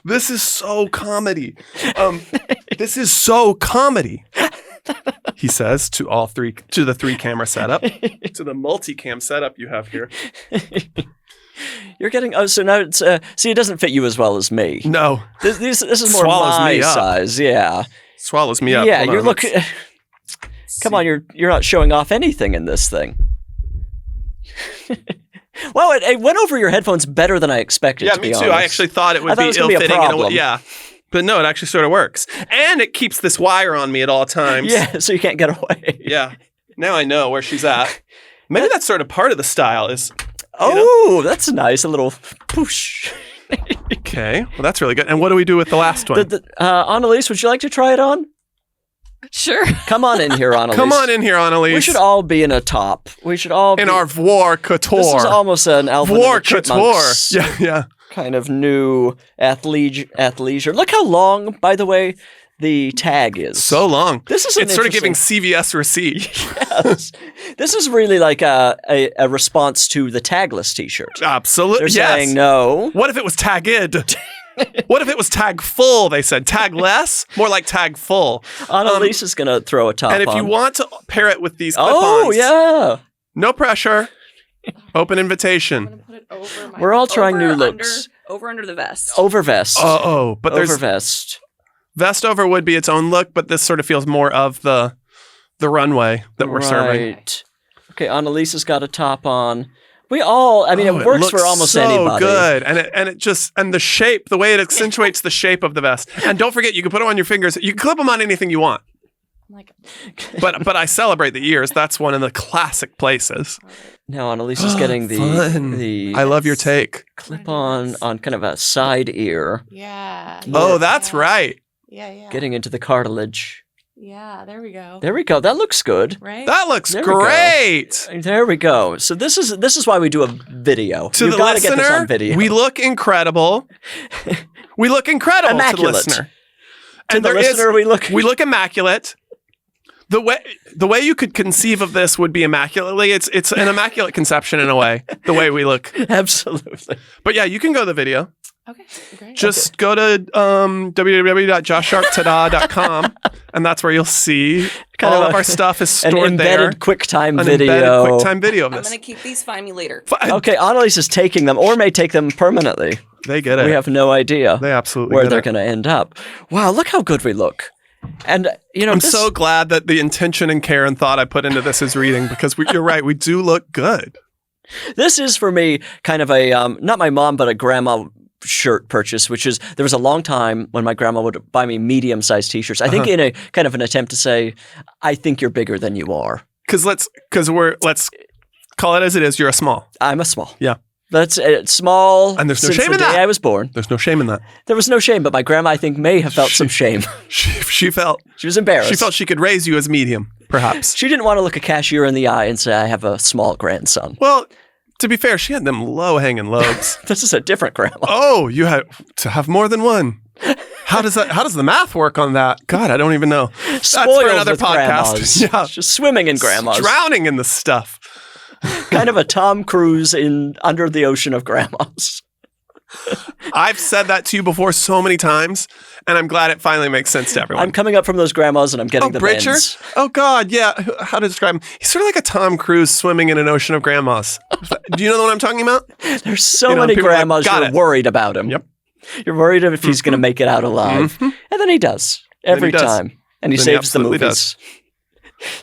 This is so comedy. This is so comedy. He says to the 3-camera setup, to the multi-cam setup you have here. You're getting so now it's see, it doesn't fit you as well as me. No, this is more my size. Yeah, swallows me up. Yeah, you're looking. Come on, you're not showing off anything in this thing. Well, it went over your headphones better than I expected. Yeah, me too. I actually thought it would be ill-fitting in a way. Yeah. But no, it actually sort of works. And it keeps this wire on me at all times. Yeah, so you can't get away. Yeah. Now I know where she's at. Maybe that's sort of part of the style is... that's nice. A little poosh. Okay. Well, that's really good. And what do we do with the last one? Annalise, would you like to try it on? Sure. Come on in here, Annalise. Come on in here, Annalise. We should all be in a top. We should all be... In our voir couture. This is almost an Alvin and the Chipmunks. Yeah. Kind of new athleisure. Look how long, by the way, the tag is. So long. It's sort of giving CVS receipt. Yes. This is really like a response to the tagless t-shirt. Absolutely. They're saying no. What if it was tagged? What if it was tag full, they said? Tag less? More like tag full. Annalise is going to throw a top on. And if you want to pair it with these clip-ons. Oh, yeah. No pressure. Open invitation. I'm going to put it over my... We're all trying new looks. Over under the vest. Over vest. But there's... Over vest. Vest over would be its own look, but this sort of feels more of the runway that we're serving. Right. Okay, Annalise has got a top on. We all, it works for almost anybody. So good. And the shape, the way it accentuates the shape of the vest. And don't forget, you can put them on your fingers. You can clip them on anything you want. I'm like, But I celebrate the ears. That's one of the classic places. Now Annalise is getting Fun. the I love your take. clip on kind of a side ear, yeah. Oh, that's right. Yeah. getting into the cartilage. Yeah, there we go. There we go. That looks good. Right? That looks There we go. great. There we go. So this is why we do a video. To You've the got to get this listener, on video. we look incredible. We look incredible Immaculate. to the listener. To the listener, we look immaculate. The way you could conceive of this would be immaculately. It's an immaculate conception in a way. The way we look. absolutely. But yeah, you can go to the video. Okay, great. Just go to www.joshsharptada.com and that's where you'll see Kind all of of our stuff is An stored there. embedded QuickTime An video. embedded QuickTime video of I'm this. going to keep these. Find me later. Okay, Annalise is taking them, or may take them permanently. They get it. We have no idea They absolutely where get they're it. going to end up. Wow, look how good we look. And I'm this- so glad that the intention and care and thought I put into this is reading because you're right. We do look good. This is for me kind of a not my mom, but a grandma shirt purchase, which is there was a long time when my grandma would buy me medium-sized T-shirts. I think in a kind of an attempt to say, I think you're bigger than you are. Let's call it as it is. You're a small. I'm a small. Yeah. That's small. And there's no since shame the in day that. I was born. There's no shame in that. There was no shame, but my grandma, I think, may have felt some shame. She felt She was embarrassed. she felt she could raise you as medium, perhaps. She didn't want to look a cashier in the eye and say, I have a small grandson. Well, to be fair, she had them low-hanging lobes. This is a different grandma. Oh, you had to have more than one. How does the math work on that? God, I don't even know. That's Spoiled for another with podcast. grandmas. Yeah. Just swimming in grandmas. Drowning in the stuff. Kind of a Tom Cruise in under the ocean of grandmas. I've said that to you before so many times, and I'm glad it finally makes sense to everyone. I'm coming up from those grandmas and I'm getting the Bridger? bends. Oh, God, yeah. How to describe him? He's sort of like a Tom Cruise swimming in an ocean of grandmas. Do you know what I'm talking about? There's so You know, many people are like, grandmas "Got you're it." worried about him. Yep. You're worried if he's going to make it out alive. And then he does. Every does. time. And he Then he saves the absolutely movies.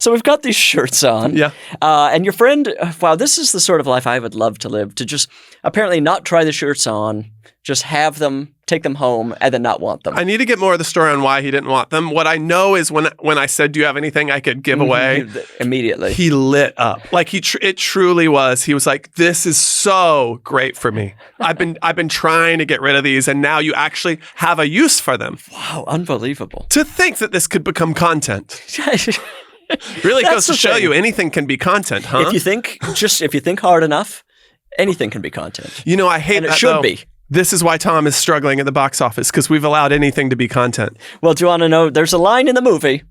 So we've got these shirts on. Yeah. And your friend, wow, this is the sort of life I would love to live, to just apparently not try the shirts on, just have them, take them home, and then not want them. I need to get more of the story on why he didn't want them. What I know is when I said, do you have anything I could give away? Immediately. He lit up. Like it truly was. He was like, this is so great for me. I've been trying to get rid of these and now you actually have a use for them. Wow, unbelievable. To think that this could become content. Really That's goes to the show thing. you anything can be content, huh? If you think hard enough, anything can be content. You know, I hate And it that, should though. be. This is why Tom is struggling at the box office because we've allowed anything to be content. Well, do you want to know? There's a line in the movie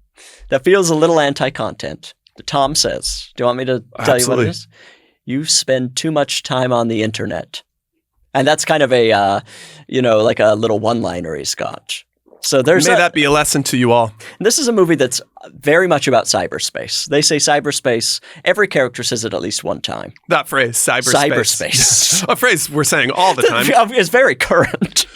that feels a little anti-content. Tom says, do you want me to tell you what Absolutely. it is? You spend too much time on the internet. And that's kind of a, like a little one-liner he's got. So May that be a lesson to you all. This is a movie that's very much about cyberspace. They say cyberspace. Every character says it at least one time. That phrase, cyberspace. Cyberspace. A phrase we're saying all the time. It's very current.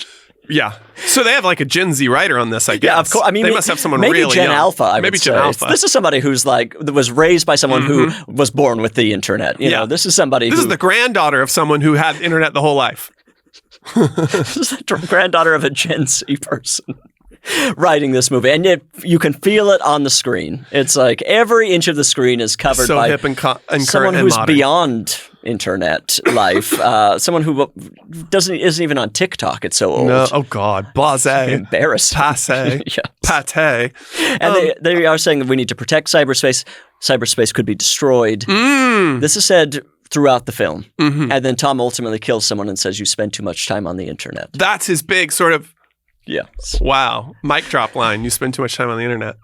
Yeah. So they have like a Gen Z writer on this, I guess. Yeah, of course. I mean, they must have someone maybe really Gen young. Alpha. I maybe would Gen say. Alpha. This is somebody who's that was raised by someone who was born with the internet. You know, this is somebody. This is the granddaughter of someone who had internet the whole life. This is the granddaughter of a Gen Z person writing this movie, and yet you can feel it on the screen. It's like every inch of the screen is covered So by hip and current someone and who's modern. beyond internet life. Someone who isn't even on TikTok. It's so old. No, oh God, blasé, Embarrassing. passe, Yes. pate. And they are saying that we need to protect cyberspace. Cyberspace could be destroyed. This is said throughout the film. And then Tom ultimately kills someone and says, you spend too much time on the internet. That's his big sort of, Yeah. wow, mic drop line. You spend too much time on the internet.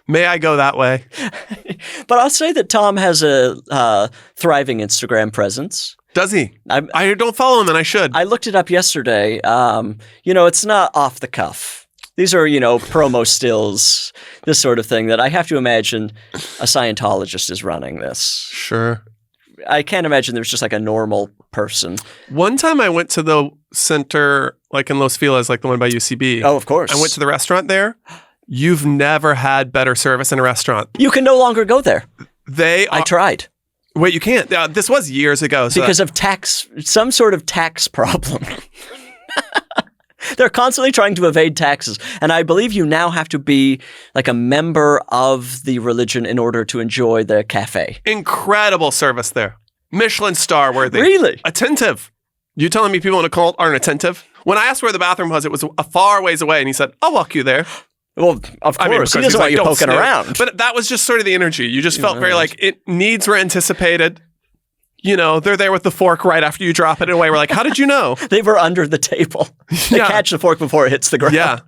May I go that way? But I'll say that Tom has a thriving Instagram presence. Does he? I'm- I don't follow him and I should. I looked it up yesterday. It's not off the cuff. These are, promo stills, this sort of thing that I have to imagine a Scientologist is running this. Sure. I can't imagine there's just like a normal person. One time I went to the center, like in Los Feliz, like the one by UCB. Oh, of course. I went to the restaurant there. You've never had better service in a restaurant. You can no longer go there. They I are, tried. wait, you can't. This was years ago. So Because of some sort of tax problem. They're constantly trying to evade taxes. And I believe you now have to be like a member of the religion in order to enjoy the cafe. Incredible service there. Michelin star worthy. Really? Attentive. You telling me people in a cult aren't attentive? When I asked where the bathroom was, it was a far ways away. And he said, I'll walk you there. Well, of course. I mean, He doesn't want you "Don't poking snoop." around. But that was just sort of the energy. You just felt very like needs were anticipated. You know, they're there with the fork right after you drop it away. We're like, how did you know? They were under the table. They catch the fork before it hits the ground. Yeah.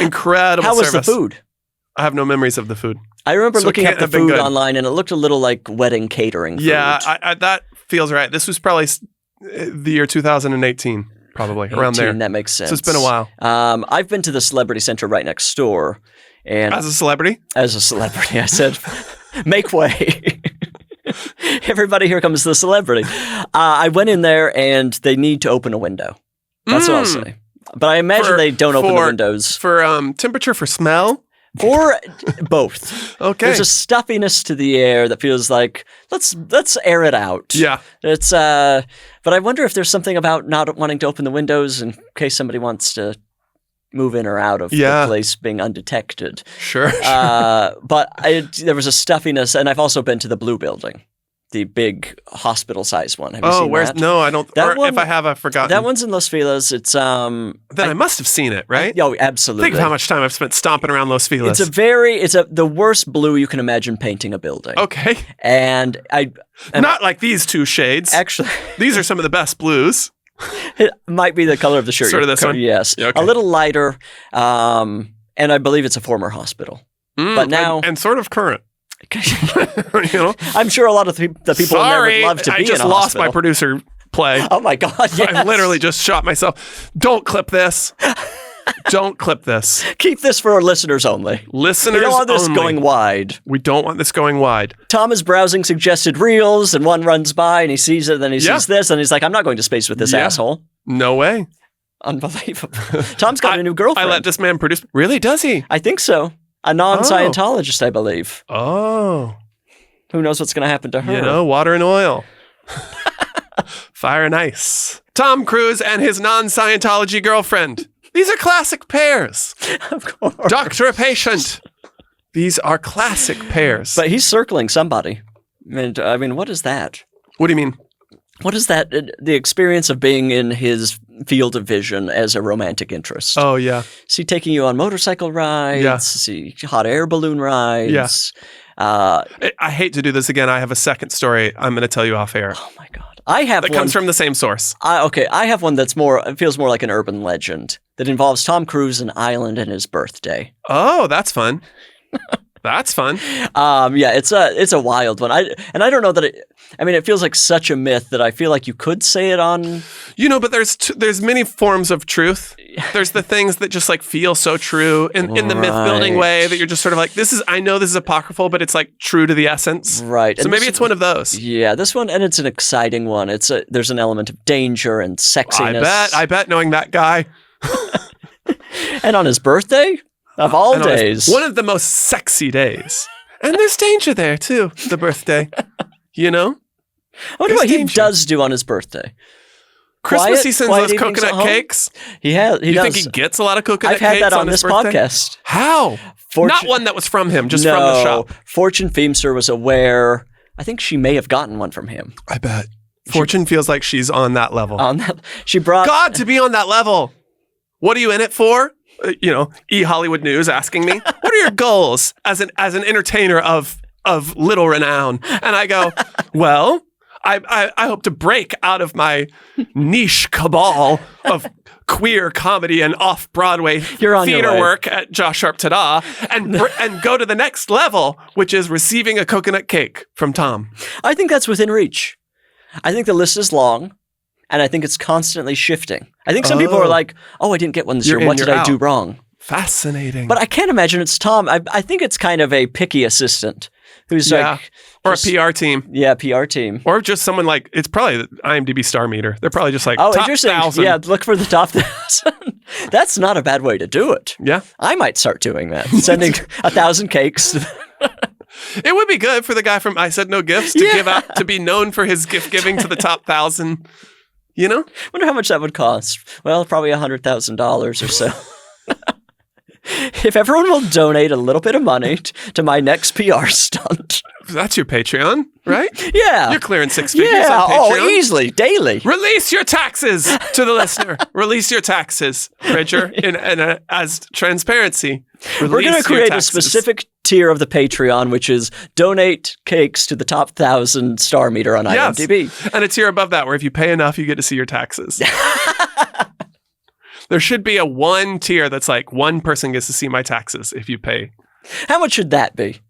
Incredible How was service. the food? I have no memories of the food. I remember So it looking can't at the have been food good. online, and it looked a little like wedding catering food. Yeah, I, that feels right. This was probably the year 2018, probably, around there. That makes sense. So it's been a while. I've been to the Celebrity Center right next door. And As a celebrity? As a celebrity, I said, make way. Everybody, here comes the celebrity. I went in there, and they need to open a window. That's what I'll say. But I imagine they don't open the windows. For temperature, for smell? For both. Okay. There's a stuffiness to the air that feels like, let's air it out. Yeah. It's but I wonder if there's something about not wanting to open the windows in case somebody wants to move in or out of the place being undetected. Sure. But there was a stuffiness, and I've also been to the Blue Building, the big hospital-sized one. Have you seen where's that? No, I don't. That or one, if I have, I've forgotten. That one's in Los Feliz. It's Then I must have seen it, right? Oh, absolutely. Think of how much time I've spent stomping around Los Feliz. It's the worst blue you can imagine painting a building. Okay. And not like these two shades. Actually, these are some of the best blues. It might be the color of the shirt. Sort of this one? Yes. Yeah, okay. A little lighter, and I believe it's a former hospital. But now... And sort of current. You know? I'm sure a lot of the people Sorry, would love to be in a I just hospital. lost my producer play. Oh my God, yes. I literally just shot myself. Don't clip this. Don't clip this. Keep this for our listeners only. Listeners We don't want this only. going wide. We don't want this going wide. Tom is browsing suggested reels, and one runs by, and he sees it, then he sees this, and he's like, I'm not going to space with this asshole. No way. Unbelievable. Tom's got a new girlfriend. I let this man produce. Really? Does he? I think so. A non-Scientologist, I believe. Oh. Who knows what's going to happen to her? You know, water and oil. Fire and ice. Tom Cruise and his non-Scientology girlfriend. These are classic pairs. Of course. Doctor, a patient. These are classic pairs. But he's circling somebody. And I mean, what is that? What do you mean? What is that? The experience of being in his field of vision as a romantic interest. Oh, yeah. Is he taking you on motorcycle rides? Yeah. Is he hot air balloon rides? Yeah. I hate to do this again. I have a second story I'm going to tell you off air. Oh, my God. I have that one. comes from the same source. I have one that's it feels more like an urban legend that involves Tom Cruise, an island, and his birthday. Oh, that's fun. That's fun. Yeah, it's a wild one. I don't know that it feels like such a myth that I feel like you could say it on. You know, but there's many forms of truth. There's the things that just like feel so true in the myth building way that you're just sort of like, I know this is apocryphal, but it's like true to the essence. Right. So maybe it's one of those. Yeah, this one, and it's an exciting one. There's an element of danger and sexiness. I bet knowing that guy. And on his birthday? Of all days. One of the most sexy days. And there's danger there too, the birthday. You know? I wonder what he does do on his birthday. Christmas, he sends quiet those coconut cakes. He does. You think he gets a lot of coconut I've cakes had that on his this birthday? podcast. How? Not one that was from him, just from the shop. Fortune Feimster was aware. I think she may have gotten one from him. I bet. Fortune feels like she's on that level. She brought God to be on that level. What are you in it for? Hollywood News asking me, what are your goals as an entertainer of little renown? And I go, well, I hope to break out of my niche cabal of queer comedy and off-Broadway theater work at Josh Sharp Tada and go to the next level, which is receiving a coconut cake from Tom. I think that's within reach. I think the list is long. And I think it's constantly shifting. I think some people are like, I didn't get one this year. What did I do wrong? Fascinating. But I can't imagine it's Tom. I think it's kind of a picky assistant who's like... Or a PR team. Yeah, PR team. Or just someone like, it's probably the IMDb star meter. They're probably just like, top interesting. 1,000. Yeah, look for the top 1,000. That's not a bad way to do it. Yeah. I might start doing that. Sending 1,000 cakes. It would be good for the guy from I Said No Gifts to give out, to be known for his gift giving to the top 1,000 You know? Wonder how much that would cost. Well, probably $100,000 or so. If everyone will donate a little bit of money to my next PR stunt. That's your Patreon, right? Yeah. You're clearing 6 figures Yeah, on Patreon. oh, easily, daily. Release your taxes to the listener. Release your taxes, Bridger, as transparency. We're going to create a specific tier of the Patreon, which is donate cakes to the top 1,000 star meter on IMDb. And a tier above that where if you pay enough, you get to see your taxes. There should be a one tier that's like one person gets to see my taxes if you pay. How much should that be?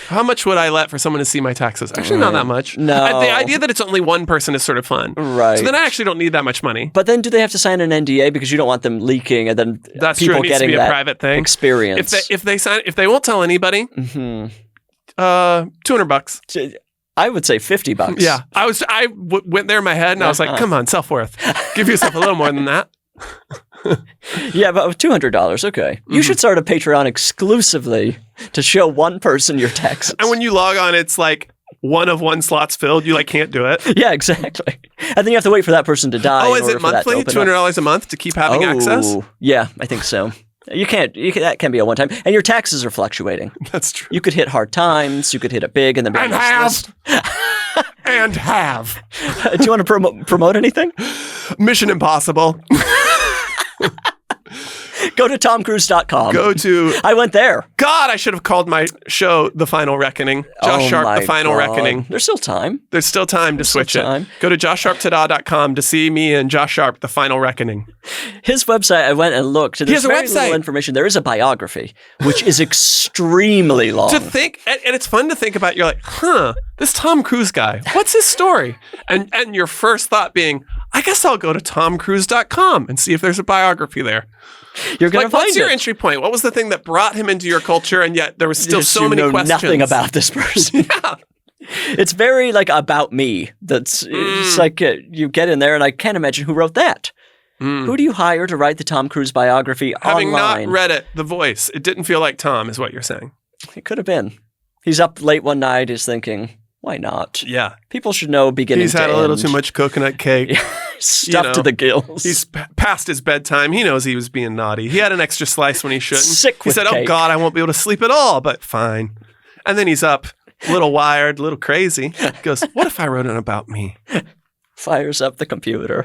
How much would I let for someone to see my taxes? Actually, not that much. No. The idea that it's only one person is sort of fun. Right. So then I actually don't need that much money. But then do they have to sign an NDA because you don't want them leaking and then That's people true. It needs getting to be that a private thing. experience? If they won't tell anybody, $200. I would say $50. Yeah. I went there in my head and I was like, come on, self-worth. Give yourself a little more than that. Yeah, but $200, okay. You should start a Patreon exclusively to show one person your taxes. And when you log on, it's like one of one slots filled. You like can't do it. Yeah, exactly. And then you have to wait for that person to die. Oh, is it monthly? $200 a month to keep having access? Yeah, I think so. You can't. That can be a one time, and your taxes are fluctuating. That's true. You could hit hard times. You could hit it big, and then be and have. And have. Do you want to promote anything? Mission Impossible. Go to TomCruise.com. I went there. God, I should have called my show The Final Reckoning. Josh Sharp, The Final Reckoning. There's still time. There's still time to switch it. Go to joshsharptada.com to see me and Josh Sharp, The Final Reckoning. His website, I went and looked. There's very little information. There is a biography, which is extremely long. To think, and it's fun to think about. You're like, this Tom Cruise guy, what's his story? And your first thought being, I guess I'll go to tomcruise.com and see if there's a biography there. You're going to find what's your entry point? What was the thing that brought him into your culture, and yet there was still so many questions? Nothing about this person. Yeah. It's very like about me. It's like you get in there, and I can't imagine who wrote that. Who do you hire to write the Tom Cruise biography Having online? not read it, the voice, it didn't feel like Tom, is what you're saying. It could have been. He's up late one night, he's thinking, why not? Yeah. People should know beginning to end. He's had a little too much coconut cake. Stuffed to the gills. He's past his bedtime. He knows he was being naughty. He had an extra slice when he shouldn't. He said, cake. oh God, I won't be able to sleep at all, but fine. And then he's up, a little wired, a little crazy. He goes, what if I wrote it about me? Fires up the computer.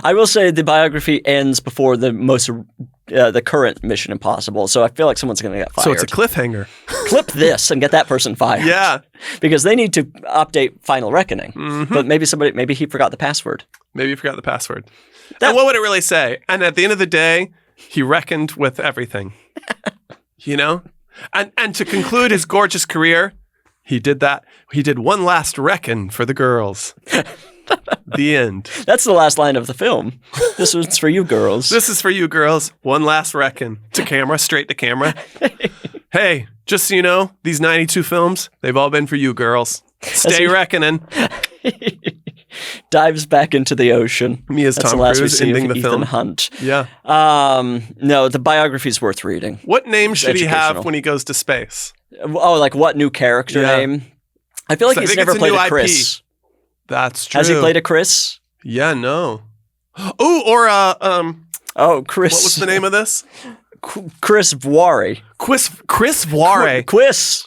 I will say the biography ends before the current Mission Impossible, so I feel like someone's going to get fired. So it's a cliffhanger. Clip this and get that person fired. Yeah. Because they need to update Final Reckoning. But maybe he forgot the password. Maybe he forgot the password. And what would it really say? And at the end of the day, he reckoned with everything. You know? And to conclude his gorgeous career, he did that. He did one last reckon for the girls. The end. That's the last line of the film. This one's for you girls. This is for you girls. One last reckon. To camera, straight to camera. Hey, just so you know, these 92 films, they've all been for you girls. Stay reckoning. Dives back into the ocean. Me as Tom Cruise ending the film. Hunt. Yeah. No, the biography's worth reading. What name should he have when he goes to space? Oh, like what new character name? I feel like he's never played a Chris. IP. That's true. Has he played a Chris? Yeah, no. Oh, or Chris. What was the name of this? Chris Voire. Chris Voire. Quiz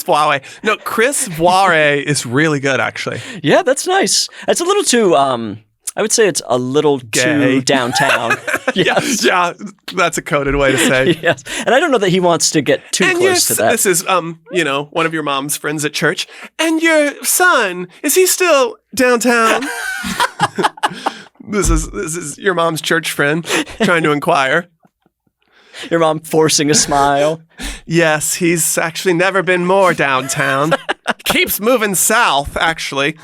Voire. No, Chris Voire is really good, actually. Yeah, that's nice. It's a little too, I would say it's a little gay. Too downtown. Yes. Yeah, that's a coded way to say. Yes. And I don't know that he wants to get too close to that. This is, one of your mom's friends at church. And your son, is he still downtown? This is your mom's church friend trying to inquire. Your mom forcing a smile. Yes, he's actually never been more downtown. Keeps moving south, actually.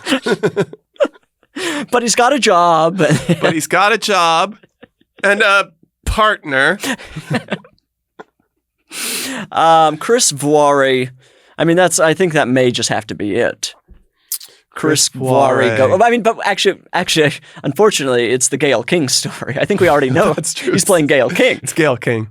But he's got a job. And a partner. Chris Voire. I mean, I think that may just have to be it. Chris Voire. But actually, unfortunately, it's the Gayle King story. I think we already know. That's true. He's playing Gayle King. It's Gayle King.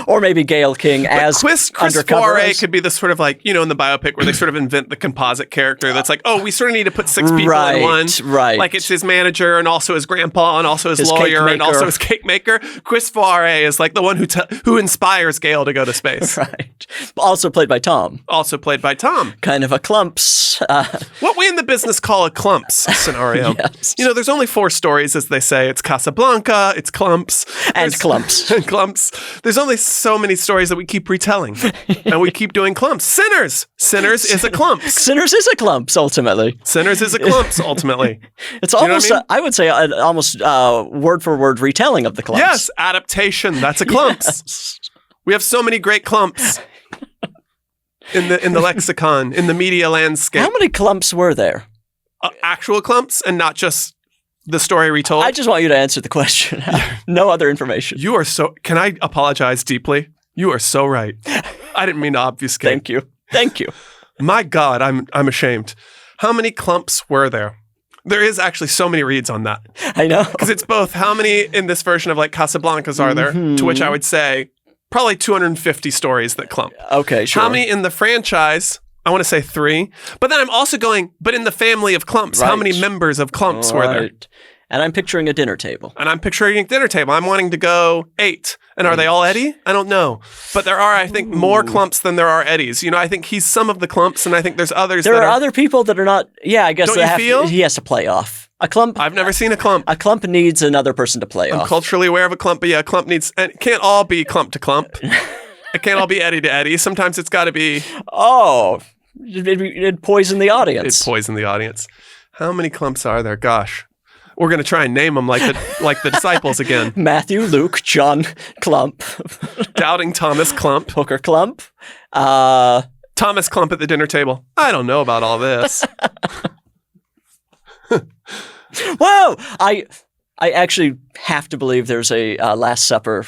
Or maybe Gayle King as Chris undercover. Poiret could be the sort of like, in the biopic where they sort of invent the composite character that's like, oh, we sort of need to put 6 people in one. Right. Like it's his manager and also his grandpa and also his His lawyer cake and also maker. his cake maker. Chris Poiret is like the one who inspires Gayle to go to space. Right. Also played by Tom. Also played by Tom. Kind of a clumps. What we in the business call a clumps scenario. Yes. There's only 4 stories, as they say. It's Casablanca, it's clumps. And There's- clumps. and clumps. There's only so many stories that we keep retelling. And we keep doing clumps. Sinners. Sinners is a clumps. Sinners is a clumps, ultimately. Sinners is a clumps, ultimately. It's know what I almost, mean? I would say, an almost word-for-word retelling of the clumps. Yes, adaptation. That's a clumps. Yes. We have so many great clumps in the lexicon, in the media landscape. How many clumps were there? Actual clumps and not just the story retold. I just want you to answer the question. No other information. You are so... Can I apologize deeply? You are so right. I didn't mean to obfuscate. Thank you. Thank you. My God, I'm ashamed. How many clumps were there? There is actually so many reads on that. I know. Because it's both how many in this version of like Casablancas are there, to which I would say probably 250 stories that clump. Okay, sure. How many in the franchise? I want to say 3. But then I'm also going, but in the family of clumps, how Right. many members of clumps were there? Right. And I'm picturing a dinner table. And I'm picturing a dinner table. I'm wanting to go 8. And are they all Eddie? I don't know. But there are, I think, more clumps than there are Eddies. I think he's some of the clumps, and I think there's others There that are other people that are not. Yeah, I guess Don't they you have feel? he has to play off. A clump. I've never seen a clump. A clump needs another person to play I'm off. culturally aware of a clump, but yeah, a clump needs... And it can't all be clump to clump. It can't all be Eddie to Eddie. Sometimes it's got to be... Oh, it'd poison the audience. It poison the audience. How many clumps are there? Gosh. We're going to try and name them like the disciples again. Matthew, Luke, John Clump, Doubting Thomas Clump. Hooker Clump. Thomas Clump at the dinner table. I don't know about all this. Whoa! I actually have to believe there's a Last Supper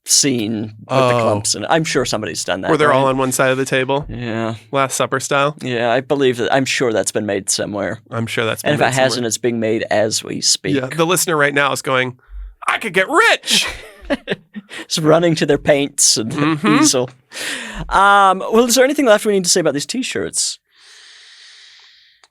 scene with the clumps, and I'm sure somebody's done that. Where they're right? all on one side of the table. Yeah, Last Supper style. yeah. I believe that. I'm sure that's been made somewhere. I'm sure that's been And if made it hasn't, somewhere. it's being made as we speak. Yeah, the listener right now is going, I could get rich. It's running to their paints and Mm-hmm. easel. Well, is there anything left we need to say about these T-shirts?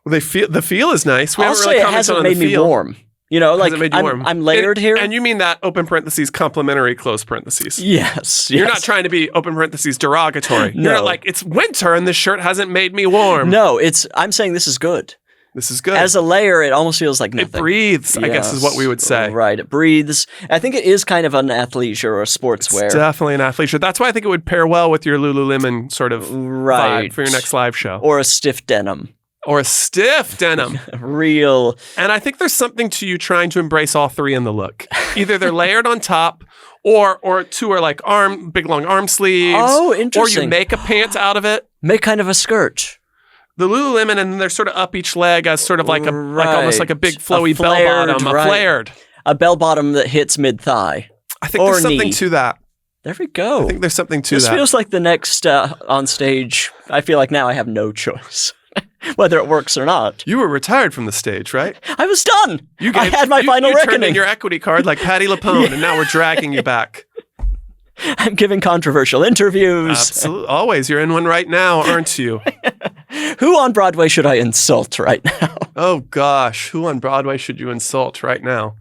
The feel is nice. We I'll haven't say really it commented hasn't on made the me feel. warm. Like Hasn't made you warm. I'm layered here. And you mean that open parentheses complimentary close parentheses. Yes. You're not trying to be open parentheses derogatory. You're No. not like, it's winter and this shirt hasn't made me warm. No, I'm saying this is good. This is good. As a layer, it almost feels like nothing. It breathes, I guess is what we would say. Right, it breathes. I think it is kind of an athleisure or a sportswear. It's definitely an athleisure. That's why I think it would pair well with your Lululemon sort of Right. vibe for your next live show. Or a stiff denim. Or a stiff denim. Real. And I think there's something to you trying to embrace all 3 in the look. Either they're layered on top, or 2 are like big long arm sleeves. Oh, Or interesting. you make a pant out of it. Make kind of a skirt. The Lululemon, and they're sort of up each leg as sort of like almost like a big flowy bell flared, bottom, right. a flared. A bell bottom that hits mid-thigh. I think Or there's something knee. to that. There we go. I think there's something to This that. feels like the next on stage. I feel like now I have no choice. Whether it works or not. You were retired from the stage, right? I was done. I had my final you turned reckoning. in your equity card like Patty LaPone, and now we're dragging you back. I'm giving controversial interviews. Absolutely. Always. You're in one right now, aren't you? Who on Broadway should I insult right now? Oh, gosh. Who on Broadway should you insult right now?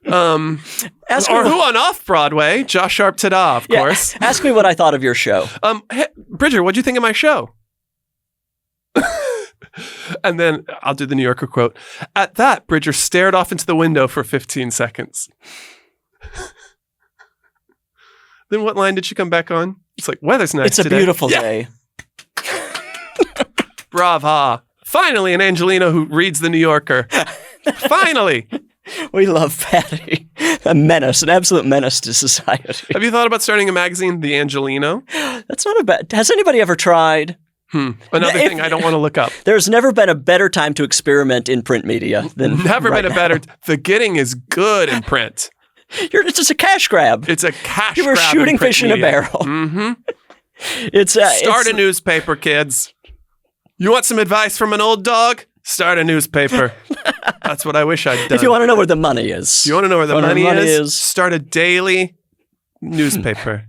Ask Or me who on off-Broadway? Josh Sharp Tada, of course. Ask me what I thought of your show. Hey, Bridger, what'd you think of my show? And then I'll do the New Yorker quote. At that, Bridger stared off into the window for 15 seconds. Then what line did she come back on? It's like, weather's nice It's a today. beautiful Yeah. day. Brava. Finally, an Angelino who reads the New Yorker. Finally. We love Patty. A menace, an absolute menace to society. Have you thought about starting a magazine, The Angelino? That's not a bad. Has anybody ever tried? Another thing I don't want to look up. There's never been a better time to experiment in print media than Never right been a now. better. The getting is good in print. It's just a cash grab. It's a cash You were grab shooting print fish in a media. barrel. Mm-hmm. It's Start a newspaper, kids. You want some advice from an old dog? Start a newspaper. That's what I wish I'd done. If you want to know where the money is. You want to know where the money is? Start a daily newspaper.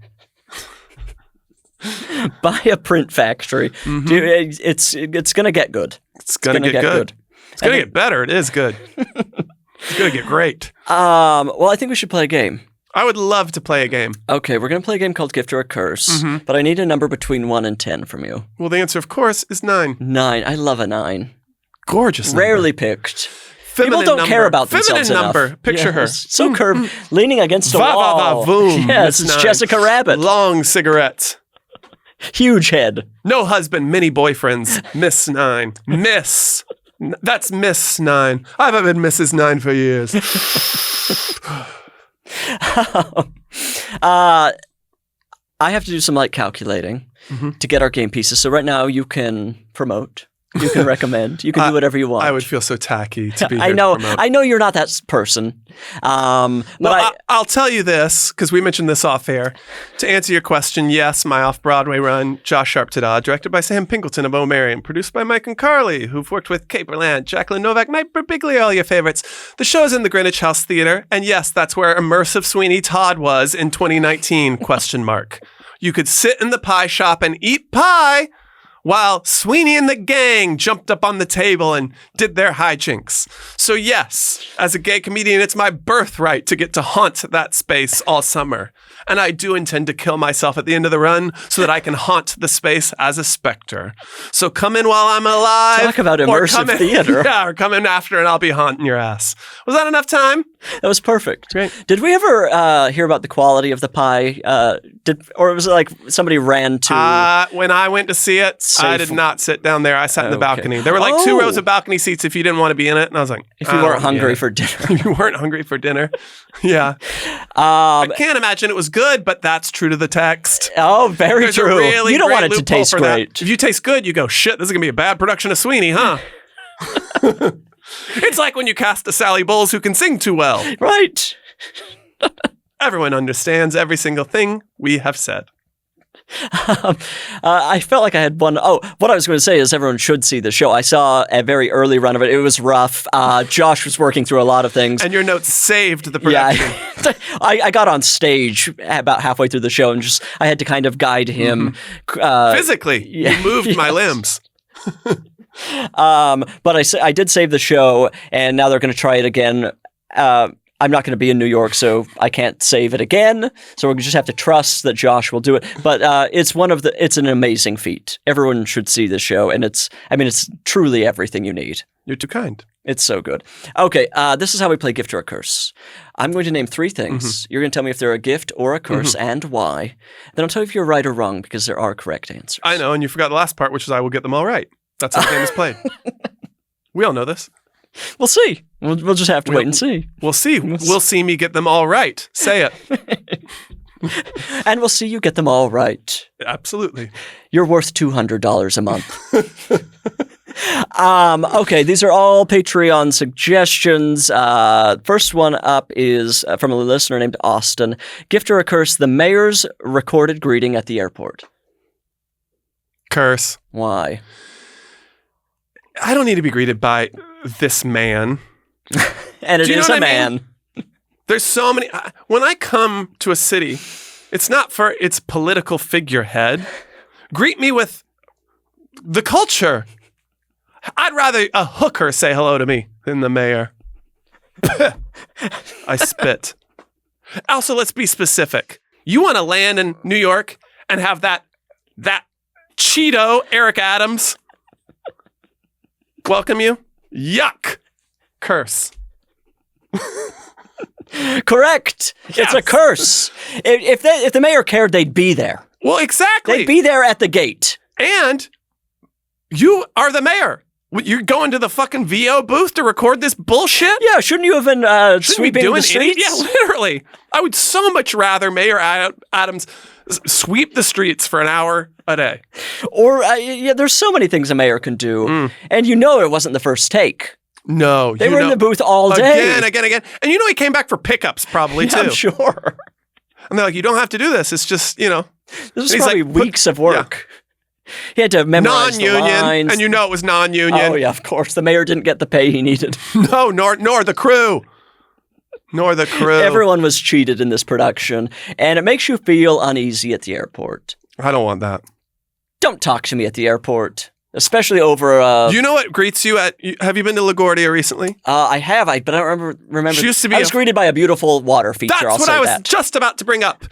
Buy a print factory. Dude, it's gonna get good. It's gonna get good. It's gonna get better. It is good. It's gonna get great. Well, I think we should play a game. I would love to play a game. Okay, we're gonna play a game called Gift or a Curse, but I need a number between 1 and 10 from you. Well, the answer, of course, is 9. 9. I love a 9. Gorgeous number. Rarely picked. Feminine People don't care about themselves Feminine enough. number. Picture her. So curved, leaning against a Va, va, wall. va, voom. Yes, Miss it's 9. Jessica Rabbit. Long cigarettes. Huge head. No husband, many boyfriends. Miss 9. Miss. That's Miss 9. I haven't been Mrs. 9 for years. I have to do some light calculating to get our game pieces. So right now you can promote. You can recommend. You can do whatever you want. I would feel so tacky to be here I know. to promote. I know you're not that person. But I'll tell you this, because we mentioned this off air. To answer your question, yes, my off-Broadway run, Josh Sharp Ta-Da, directed by Sam Pinkleton of O'Marion, produced by Mike and Carly, who've worked with Kate Berlant, Jacqueline Novak, Mike Birbiglia, all your favorites. The show's in the Greenwich House Theater, and yes, that's where immersive Sweeney Todd was in 2019, ? You could sit in the pie shop and eat pie, while Sweeney and the gang jumped up on the table and did their hijinks. So yes, as a gay comedian, it's my birthright to get to haunt that space all summer. And I do intend to kill myself at the end of the run so that I can haunt the space as a specter. So come in while I'm alive. Talk about immersive theater. Yeah, or come in after and I'll be haunting your ass. Was that enough time? that was perfect. Great. Did we ever hear about the quality of the pie? Or was it like somebody ran to? When I went to see it, I did not sit down there. I sat in the Okay. balcony. There were like 2 rows of balcony seats if you didn't want to be in it. And I was like, If you weren't hungry for dinner. If you weren't hungry for dinner. Yeah. I can't imagine it was good, but that's true to the text. Oh, very There's true. a really You don't great want it to loophole taste for that. great. If you taste good, you go, shit, this is going to be a bad production of Sweeney, huh? It's like when you cast a Sally Bowles who can sing too well. Right. Everyone understands every single thing we have said. I felt like I had one. Oh, what I was going to say is everyone should see the show. I saw a very early run of it. It was rough. Josh was working through a lot of things. And your notes saved the Yeah, production. I got on stage about halfway through the show and I had to kind of guide him. Physically, you moved my limbs. But I did save the show, and now they're going to try it again. I'm not going to be in New York, so I can't save it again. So we just have to trust that Josh will do it. But it's an amazing feat. Everyone should see the show, and it's truly everything you need. You're too kind. It's so good. Okay, this is how we play Gift or a Curse. I'm going to name 3 things. You're going to tell me if they're a gift or a curse and why. Then I'll tell you if you're right or wrong because there are correct answers. I know, and you forgot the last part, which is I will get them all right. That's how the game is played. We all know this. We'll see. We'll just have to wait and see. We'll see. We'll see me get them all right. Say it. And we'll see you get them all right. Absolutely. You're worth $200 a month. Okay, these are all Patreon suggestions. First one up is from a listener named Austin. Gift or a curse, the mayor's recorded greeting at the airport. Curse. Why? I don't need to be greeted by this man. And it is a man. There's so many. When I come to a city, it's not for its political figurehead. Greet me with the culture. I'd rather a hooker say hello to me than the mayor. I spit. Also, let's be specific. You want to land in New York and have that Cheeto Eric Adams welcome you? Yuck. Curse. Correct. It's a curse. If the mayor cared, they'd be there. Well, exactly. They'd be there at the gate. And you are the mayor. You're going to the fucking VO booth to record this bullshit? Yeah, shouldn't you have been sweeping the streets? Yeah, literally. I would so much rather Mayor Adams sweep the streets for an hour a day. Or, there's so many things a mayor can do. And it wasn't the first take. No. They were in the booth all day. Again. And he came back for pickups probably too. I'm sure. And they're like, you don't have to do this. It's just, This is he's probably like, weeks of work. Yeah. He had to memorize non-union, the lines. and it was non-union. Oh, yeah, of course. The mayor didn't get the pay he needed. No, nor the crew. Nor the crew. Everyone was cheated in this production, and it makes you feel uneasy at the airport. I don't want that. Don't talk to me at the airport, especially over. Do you know what greets you at? Have you been to LaGuardia recently? I have, but I don't remember. She used to be I was greeted by a beautiful water feature. That's what I was just about to bring up.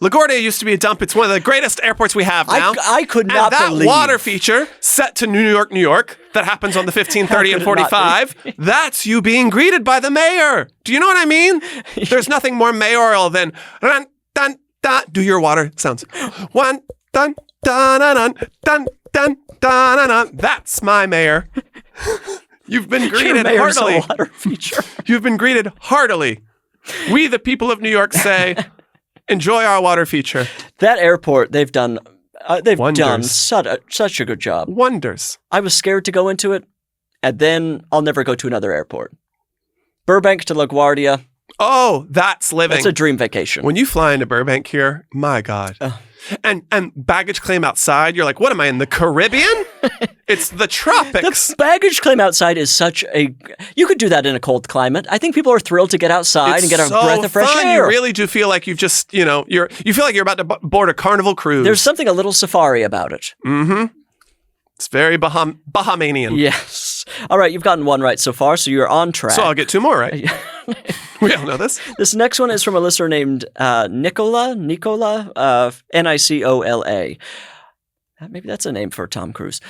LaGuardia used to be a dump. It's one of the greatest airports we have now. I could not believe. And that believe. water feature set to New York, that happens on the 15, 30, and 45, that's you being greeted by the mayor. Do you know what I mean? There's nothing more mayoral than dun, dun, dun. Do your water sounds. One, dun, dun, dun, dun, dun, dun, dun. That's my mayor. You've been greeted heartily. Water feature. You've been greeted heartily. We, the people of New York, say, enjoy our water feature. That airport, they've done Wonders. such a good job. Wonders. I was scared to go into it, and then I'll never go to another airport. Burbank to LaGuardia. Oh, that's living. It's a dream vacation. When you fly into Burbank here, my God. And baggage claim outside, you're like, what am I in the Caribbean? It's the tropics. The baggage claim outside is such a... You could do that in a cold climate. I think people are thrilled to get outside and get a breath of fresh fun. air. You really do feel like you've just, you feel like you're about to board a Carnival cruise. There's something a little safari about it. Mm-hmm. It's very Bahamanian. Yes. All right, you've gotten one right so far, so you're on track. So I'll get two more right. We all know this. This next one is from a listener named Nicola, Nicola. Maybe that's a name for Tom Cruise.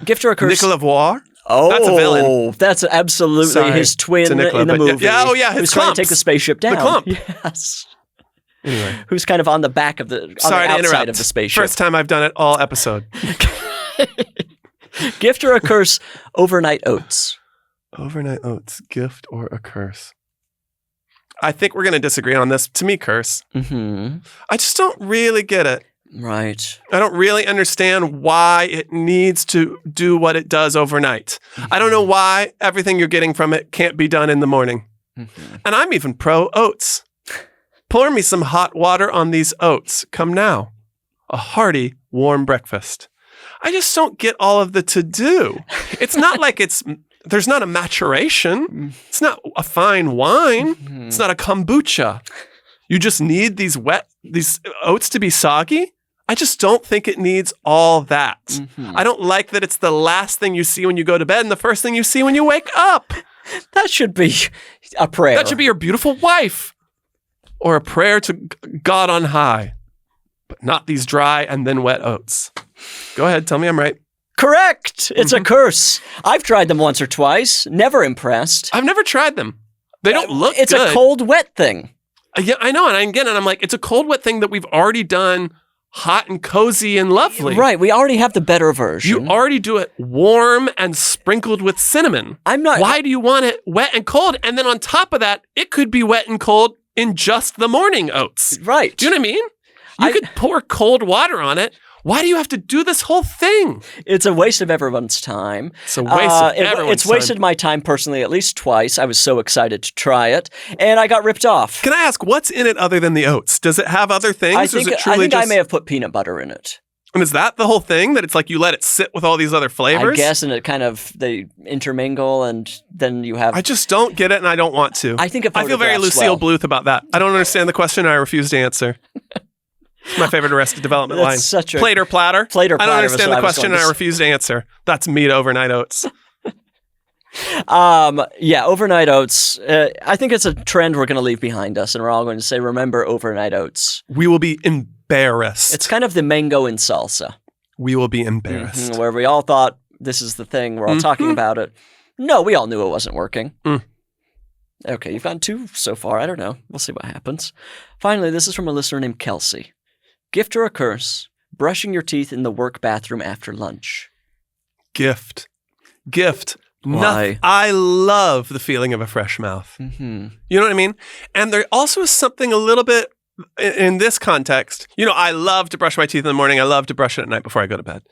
Gift or a curse? Nicola Voir? Oh, that's a villain. That's absolutely his twin Nicola, in the movie. Yeah, his who's trying to take the spaceship down. The clump. Yes. Anyway. Who's kind of on the back of the outside of the spaceship. First time I've done it all episode. Gift or a curse, overnight oats. Overnight oats, gift or a curse? I think we're going to disagree on this. To me, curse. Mm-hmm. I just don't really get it. Right. I don't really understand why it needs to do what it does overnight. Mm-hmm. I don't know why everything you're getting from it can't be done in the morning. Mm-hmm. And I'm even pro oats. Pour me some hot water on these oats. Come now. A hearty, warm breakfast. I just don't get all of the to-do. It's not like there's not a maturation. It's not a fine wine. Mm-hmm. It's not a kombucha. You just need these oats to be soggy. I just don't think it needs all that. Mm-hmm. I don't like that it's the last thing you see when you go to bed and the first thing you see when you wake up. That should be a prayer. That should be your beautiful wife. Or a prayer to God on high. But not these dry and then wet oats. Go ahead, tell me I'm right. Correct. It's a curse. I've tried them once or twice. Never impressed. I've never tried them. They don't look It's good. a cold, wet thing. Yeah, I know. And I'm like, it's a cold, wet thing that we've already done hot and cozy and lovely. Right. We already have the better version. You already do it warm and sprinkled with cinnamon. Why do you want it wet and cold? And then on top of that, it could be wet and cold in just the morning oats. Right. Do you know what I mean? You could pour cold water on it. Why do you have to do this whole thing? It's a waste of everyone's time. It's a waste of everyone's time. It's wasted my time personally at least twice. I was so excited to try it, and I got ripped off. Can I ask, what's in it other than the oats? Does it have other things? I think I may have put peanut butter in it. And is that the whole thing? That it's like you let it sit with all these other flavors? I guess, and it kind of, they intermingle, and then you have... I just don't get it, and I don't want to. I think I feel very Lucille Bluth about that. I don't understand the question, I refuse to answer. It's my favorite Arrested Development line. Such a... Plate or platter? Plate or platter. I don't understand the question, and I refuse to answer. That's me to overnight oats. Overnight oats. I think it's a trend we're going to leave behind us, and we're all going to say, remember overnight oats. We will be embarrassed. It's kind of the mango in salsa. We will be embarrassed. Mm-hmm, where we all thought, this is the thing, we're all talking about it. No, we all knew it wasn't working. Okay, you've gotten two so far. I don't know. We'll see what happens. Finally, this is from a listener named Kelsey. Gift or a curse, brushing your teeth in the work bathroom after lunch. Gift. Why? I love the feeling of a fresh mouth. Mm-hmm. You know what I mean? And there also is something a little bit in this context. I love to brush my teeth in the morning. I love to brush it at night before I go to bed.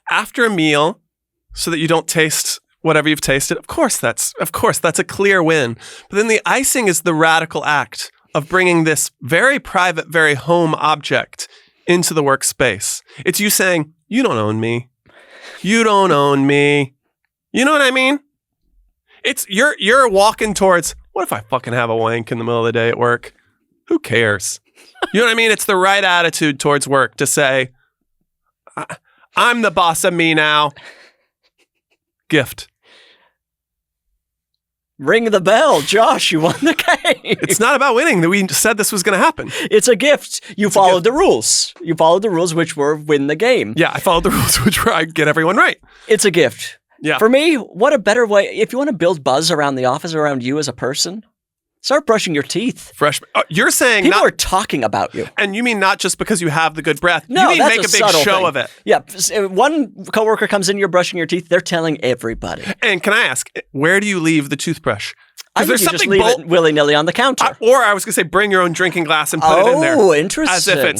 After a meal, so that you don't taste whatever you've tasted, of course that's a clear win. But then the icing is the radical act of bringing this very private, very home object into the workspace. It's you saying, you don't own me. You don't own me. You know what I mean? It's you're walking towards, what if I fucking have a wank in the middle of the day at work? Who cares? You know what I mean? It's the right attitude towards work to say, I'm the boss of me now. Gift. Ring the bell, Josh. You won the game. It's not about winning. We said this was going to happen. It's a gift. You followed the rules. You followed the rules, which were win the game. Yeah, I followed the rules, which were I get everyone right. It's a gift. Yeah. For me, what a better way. If you want to build buzz around the office, around you as a person, start brushing your teeth. Freshman. You're saying people are talking about you. And you mean not just because you have the good breath. No, you mean that's make a big subtle show thing. of it. Yeah. One coworker comes in, you're brushing your teeth, they're telling everybody. And can I ask, where do you leave the toothbrush? I think you just leave it willy-nilly on the counter. Or I was going to say, bring your own drinking glass and put it in there. Oh, interesting.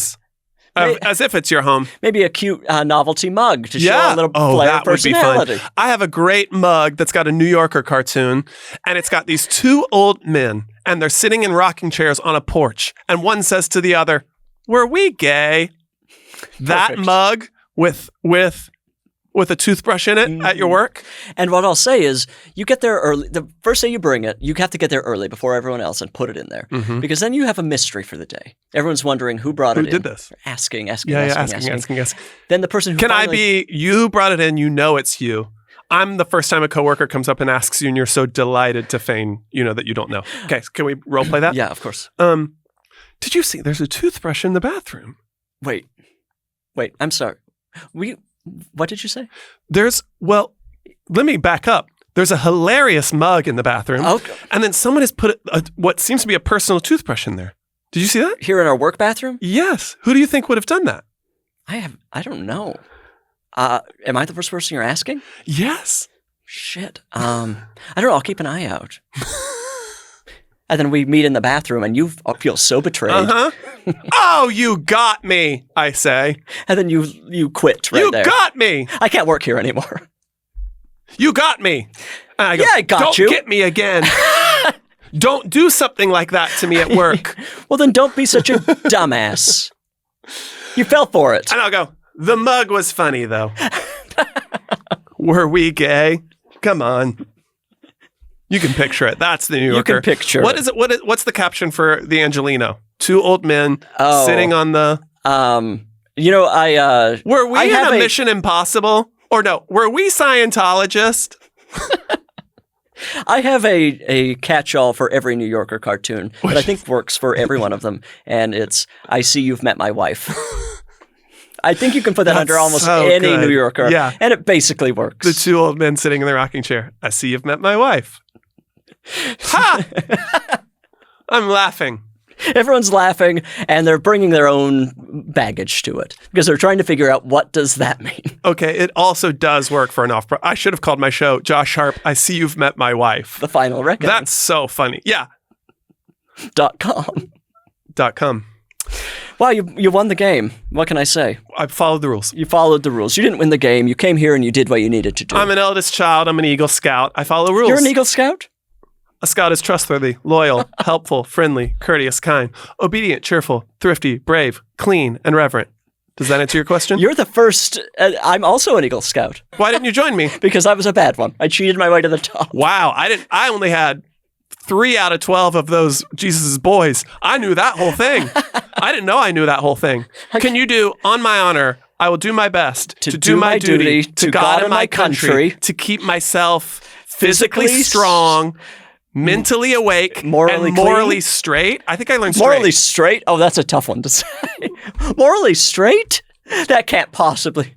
As if it's your home. Maybe a cute novelty mug to show a little flair of personality. Would be fun. I have a great mug that's got a New Yorker cartoon, and it's got these two old men, and they're sitting in rocking chairs on a porch, and one says to the other, "Were we gay?" That mug with a toothbrush in it at your work. And what I'll say is, you get there early. The first day you bring it, you have to get there early before everyone else and put it in there. Mm-hmm. Because then you have a mystery for the day. Everyone's wondering who brought it in. Who did this? Asking. Asking. Then the person who you brought it in, you know it's you. I'm the first time a coworker comes up and asks you and you're so delighted to feign, that you don't know. Okay, can we role play that? Yeah, of course. Did you see there's a toothbrush in the bathroom? Wait, I'm sorry. What did you say? Let me back up. There's a hilarious mug in the bathroom. Okay. And then someone has put what seems to be a personal toothbrush in there. Did you see that? Here in our work bathroom? Yes. Who do you think would have done that? I don't know. Am I the first person you're asking? Yes. Shit. I don't know. I'll keep an eye out. And then we meet in the bathroom and you feel so betrayed. Uh-huh. Oh, you got me, I say. And then you quit there. You got me. I can't work here anymore. You got me. And I go, I got you. Don't get me again. Don't do something like that to me at work. Well, then don't be such a dumbass. You fell for it. And I'll go, the mug was funny, though. Were we gay? Come on. You can picture it. That's the New Yorker. You can picture What is it? What's the caption for the Angelino? Two old men sitting on the... Were we in a Mission Impossible? Or no, were we Scientologist? I have a catch-all for every New Yorker cartoon that I think works for every one of them, and it's, I see you've met my wife. I think you can put that under almost any New Yorker, and it basically works. The two old men sitting in the rocking chair. I see you've met my wife. Ha! I'm laughing. Everyone's laughing, and they're bringing their own baggage to it because they're trying to figure out what does that mean. Okay, it also does work for an off-pro. I should have called my show Josh Sharp. I see you've met my wife. The final reckoning. That's so funny. Yeah. .com. .com. Wow, you won the game. What can I say? I followed the rules. You followed the rules. You didn't win the game. You came here and you did what you needed to do. I'm an eldest child. I'm an Eagle Scout. I follow rules. You're an Eagle Scout? A scout is trustworthy, loyal, helpful, friendly, courteous, kind, obedient, cheerful, thrifty, brave, clean, and reverent. Does that answer your question? You're the first. I'm also an Eagle Scout. Why didn't you join me? Because I was a bad one. I cheated my way to the top. Wow. I only had 3 out of 12 of those Jesus' boys. I knew that whole thing. I didn't know I knew that whole thing. Can you do, on my honor, I will do my best to do my duty to God and my country, to keep myself physically strong, mentally awake, morally straight. I think I learned straight. Morally straight? Oh, that's a tough one to say. Morally straight? That can't possibly.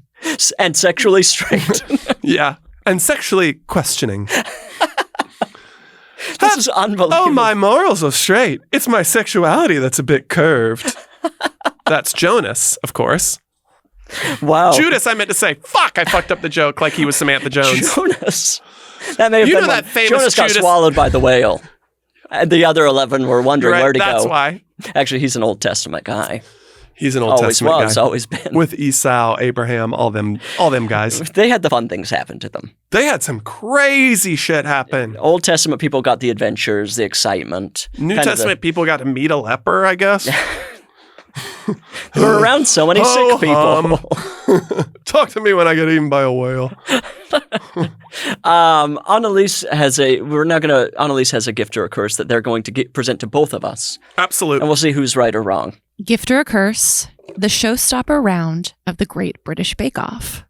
And sexually straight. Yeah. And sexually questioning. This is unbelievable. Oh, my morals are straight. It's my sexuality that's a bit curved. That's Jonas, of course. Wow. Judas, I meant to say. Fuck, I fucked up the joke like he was Samantha Jones. Jonas. That may have been that famous Jonas got Judas swallowed by the whale. And the other 11 were wondering where to go. That's why. Actually, he's an Old Testament guy. He's an Old Testament guy. Always been. With Esau, Abraham, all them guys. They had the fun things happen to them. They had some crazy shit happen. Old Testament people got the adventures, the excitement. New Testament people got to meet a leper, I guess. We were around so many sick people. Talk to me when I get eaten by a whale. Annalise has a gift or a curse that they're going to present to both of us. Absolutely. And we'll see who's right or wrong. Gift or a curse, the showstopper round of the Great British Bake Off.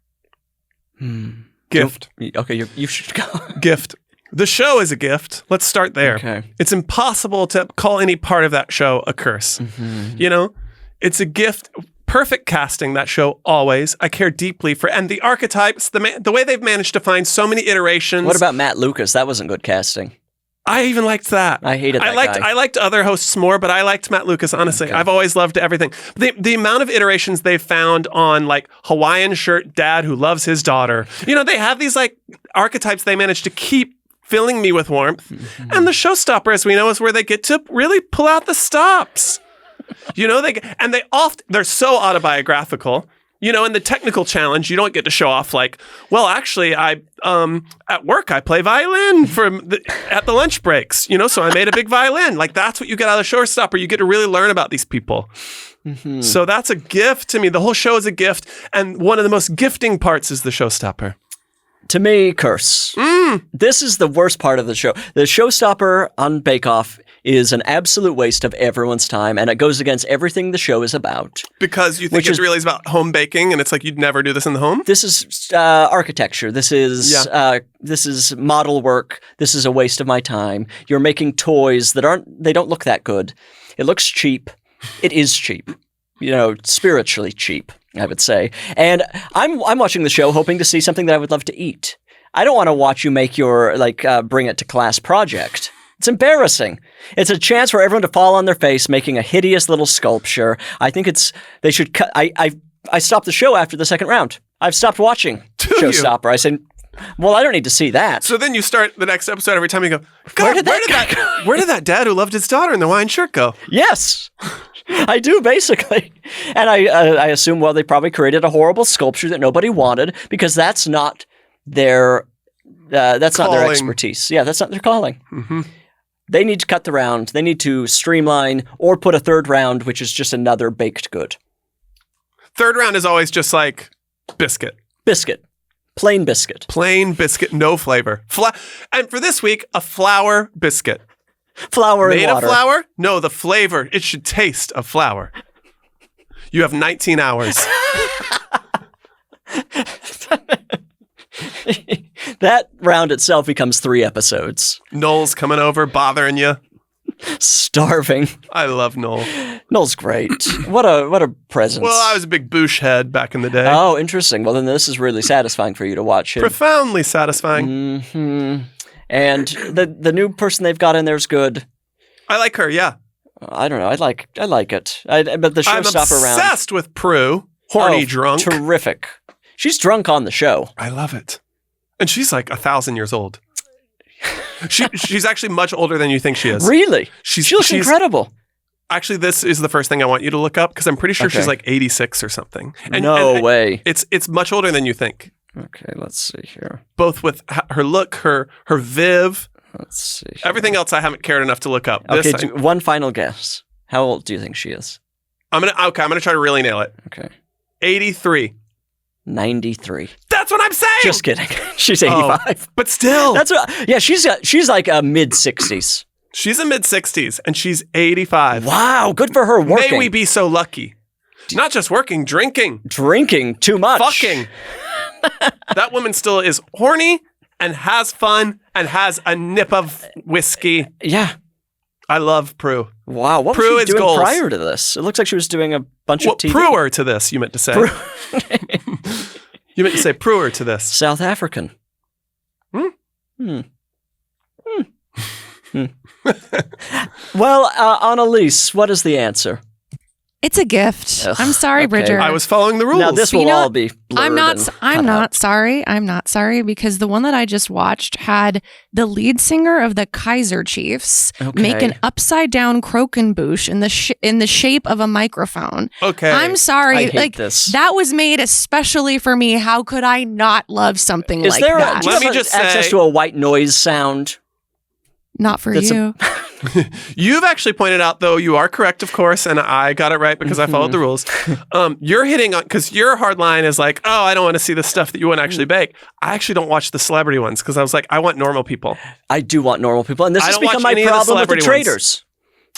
Gift. Okay, you should go. Gift. The show is a gift. Let's start there. Okay. It's impossible to call any part of that show a curse. You know, it's a gift. Perfect casting, that show, always. I care deeply for, and the archetypes, the way they've managed to find so many iterations. What about Matt Lucas? That wasn't good casting. I even liked that. I hated that guy. I liked other hosts more, but I liked Matt Lucas, honestly. Okay. I've always loved everything. The amount of iterations they've found on, like, Hawaiian shirt dad who loves his daughter. You know, they have these, like, archetypes they manage to keep filling me with warmth. And the showstopper, as we know, is where they get to really pull out the stops. You know, they're so autobiographical. You know, in the technical challenge, you don't get to show off like, well, actually, I at work I play violin at the lunch breaks. You know, so I made a big violin. Like that's what you get out of the showstopper. You get to really learn about these people. So that's a gift to me. The whole show is a gift, and one of the most gifting parts is the showstopper. To me, curse. This is the worst part of the show. The showstopper on Bake Off is an absolute waste of everyone's time, and it goes against everything the show is about. Because you think it's really about home baking, and it's like you'd never do this in the home? This is architecture. This is model work. This is a waste of my time. You're making toys that they don't look that good. It looks cheap. It is cheap. You know, spiritually cheap, I would say. And I'm watching the show hoping to see something that I would love to eat. I don't want to watch you make your, bring it to class project. It's embarrassing. It's a chance for everyone to fall on their face making a hideous little sculpture. I think they should cut. I stopped the show after the second round. I've stopped watching Showstopper. I said, well, I don't need to see that. So then you start the next episode every time you go, God, where did that dad who loved his daughter in the Hawaiian shirt go? Yes, I do, basically. And I assume, well, they probably created a horrible sculpture that nobody wanted because that's not their expertise. Yeah, that's not their calling. They need to cut the round. They need to streamline or put a third round, which is just another baked good. Third round is always just like biscuit. Biscuit. Plain biscuit. Plain biscuit, no flavor. And for this week, a flour biscuit. Flour and water. Made of flour? No, the flavor. It should taste of flour. You have 19 hours. That round itself becomes 3 episodes. Noel's coming over, bothering you. Starving. I love Noel. Noel's great. What a presence. Well, I was a big Boosh head back in the day. Oh, interesting. Well, then this is really satisfying for you to watch him. Profoundly satisfying. Mm-hmm. And the new person they've got in there is good. I like her, yeah. I don't know. I like it. But the showstopper round. I'm obsessed with Prue. Horny drunk. Terrific. She's drunk on the show. I love it. And she's like 1,000 years old. She's actually much older than you think she is. Really? She looks incredible. Actually, this is the first thing I want you to look up because I'm pretty sure she's like 86 or something. No way. It's much older than you think. Okay, let's see here. Both with her look, her viv. Let's see here. Everything else I haven't cared enough to look up. Okay, one final guess. How old do you think she is? I'm gonna try to really nail it. Okay. 83. 93. That's what I'm saying. Just kidding. She's 85. But still. She's like a mid-60s. She's a mid-60s and she's 85. Wow, good for her working. May we be so lucky. Not just working, drinking. Drinking too much. Fucking. That woman still is horny and has fun and has a nip of whiskey. Yeah. I love Prue. Wow, what was she doing prior to this? It looks like she was doing a bunch of TV. Pruer to this, you meant to say. You meant to say Pruer to this. South African. Well, Annalise, what is the answer? It's a gift. Ugh, I'm sorry, Bridger. I was following the rules. Now this will all be blurred. I'm not sorry. I'm not sorry because the one that I just watched had the lead singer of the Kaiser Chiefs make an upside down croquembouche in the shape of a microphone. Okay. I'm sorry. I hate this. That was made especially for me. How could I not love something like that? Do you have access to a white noise sound? Not for you. You've actually pointed out, though, you are correct, of course, and I got it right because I followed the rules. You're hitting on, because your hard line is like, oh, I don't want to see the stuff that you wouldn't actually bake. I actually don't watch the celebrity ones because I was like, I want normal people. I do want normal people, and this has don't become watch my any of the problem with the celebrity traders.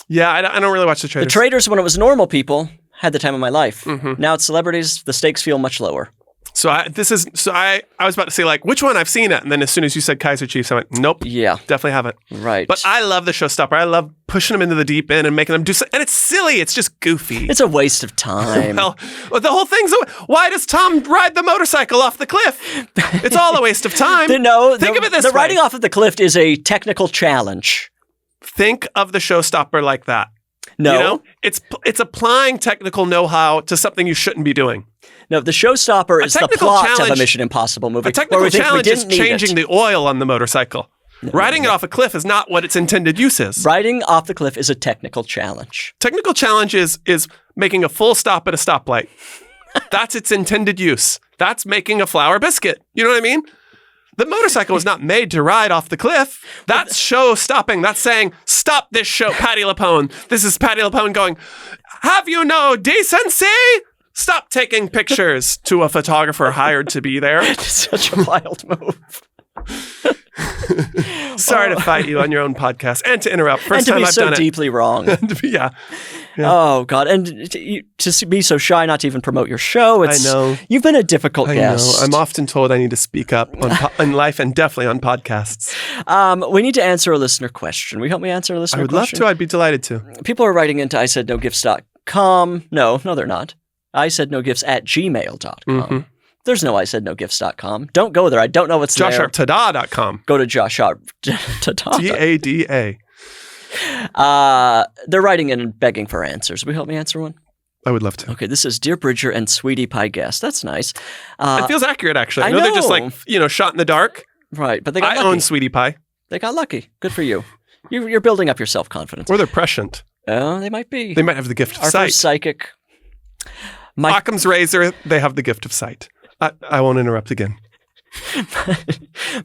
Yeah, I don't really watch the traders. The traders, when it was normal people, had the time of my life. Now it's celebrities, the stakes feel much lower. So I was about to say, like, which one? I've seen it. And then as soon as you said Kaiser Chiefs, I went, nope. Yeah. Definitely haven't. Right. But I love the showstopper. I love pushing them into the deep end and making them do something. And it's silly. It's just goofy. It's a waste of time. Well, the whole thing's why does Tom ride the motorcycle off the cliff? It's all a waste of time. Think of it this way. The riding off of the cliff is a technical challenge. Think of the showstopper like that. No. You know? It's applying technical know-how to something you shouldn't be doing. No, the showstopper is the plot of a Mission Impossible movie. A technical challenge is changing the oil on the motorcycle. Riding it off a cliff is not what its intended use is. Riding off the cliff is a technical challenge. Technical challenge is making a full stop at a stoplight. That's its intended use. That's making a flour biscuit. You know what I mean? The motorcycle was not made to ride off the cliff. That's show stopping. That's saying, stop this show, Patti LuPone. This is Patti LuPone going, have you no decency? Stop taking pictures to a photographer hired to be there. It's such a wild move. Sorry to fight you on your own podcast and to interrupt. First and to time be I've so done deeply wrong. Yeah. Oh, God. And to be so shy not to even promote your show. I know. You've been a difficult guest. I'm often told I need to speak up in life and definitely on podcasts. We need to answer a listener question. Will you help me answer a listener question? I would love to. I'd be delighted to. People are writing into isaidnogifts.com. No, they're not. isaidnogifts@gmail.com. There's no isaidnogifts.com. Don't go there. I don't know what's there. JoshSharpTada.com. Go to JoshSharpTada. TADA. They're writing in and begging for answers. Will you help me answer one? I would love to. Okay, this is Dear Bridger and Sweetie Pie Guest. That's nice. It feels accurate, actually. I know. They're just like, shot in the dark. Right, but they got lucky. I own Sweetie Pie. They got lucky. Good for you. You're building up your self-confidence. Or they're prescient. Oh, they might be. They might have the gift of Our sight. first psychic. Occam's razor, they have the gift of sight. I won't interrupt again.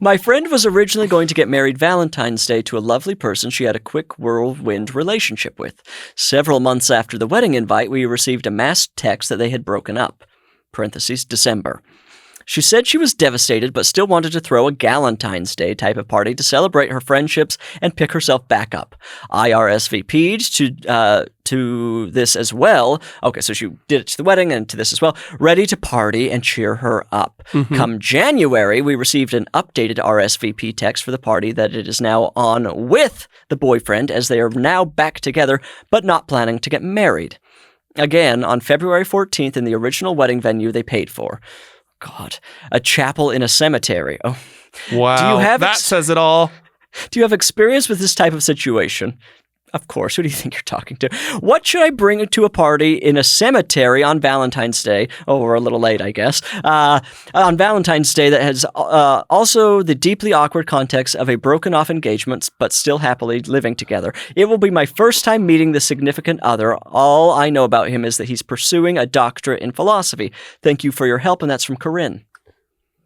My friend was originally going to get married Valentine's Day to a lovely person she had a quick whirlwind relationship with. Several months after the wedding invite, we received a mass text that they had broken up. (parentheses, December). She said she was devastated, but still wanted to throw a Galentine's Day type of party to celebrate her friendships and pick herself back up. I RSVP'd to this as well. Okay, so she did it to the wedding and to this as well. Ready to party and cheer her up. Come January, we received an updated RSVP text for the party that it is now on with the boyfriend, as they are now back together, but not planning to get married. Again, on February 14th in the original wedding venue they paid for. God, a chapel in a cemetery. Oh, wow. That says it all. Do you have experience with this type of situation? Of course. Who do you think you're talking to? What should I bring to a party in a cemetery on Valentine's Day? Oh, we're a little late, I guess. On Valentine's Day that has also the deeply awkward context of a broken off engagement, but still happily living together. It will be my first time meeting the significant other. All I know about him is that he's pursuing a doctorate in philosophy. Thank you for your help, and that's from Corinne.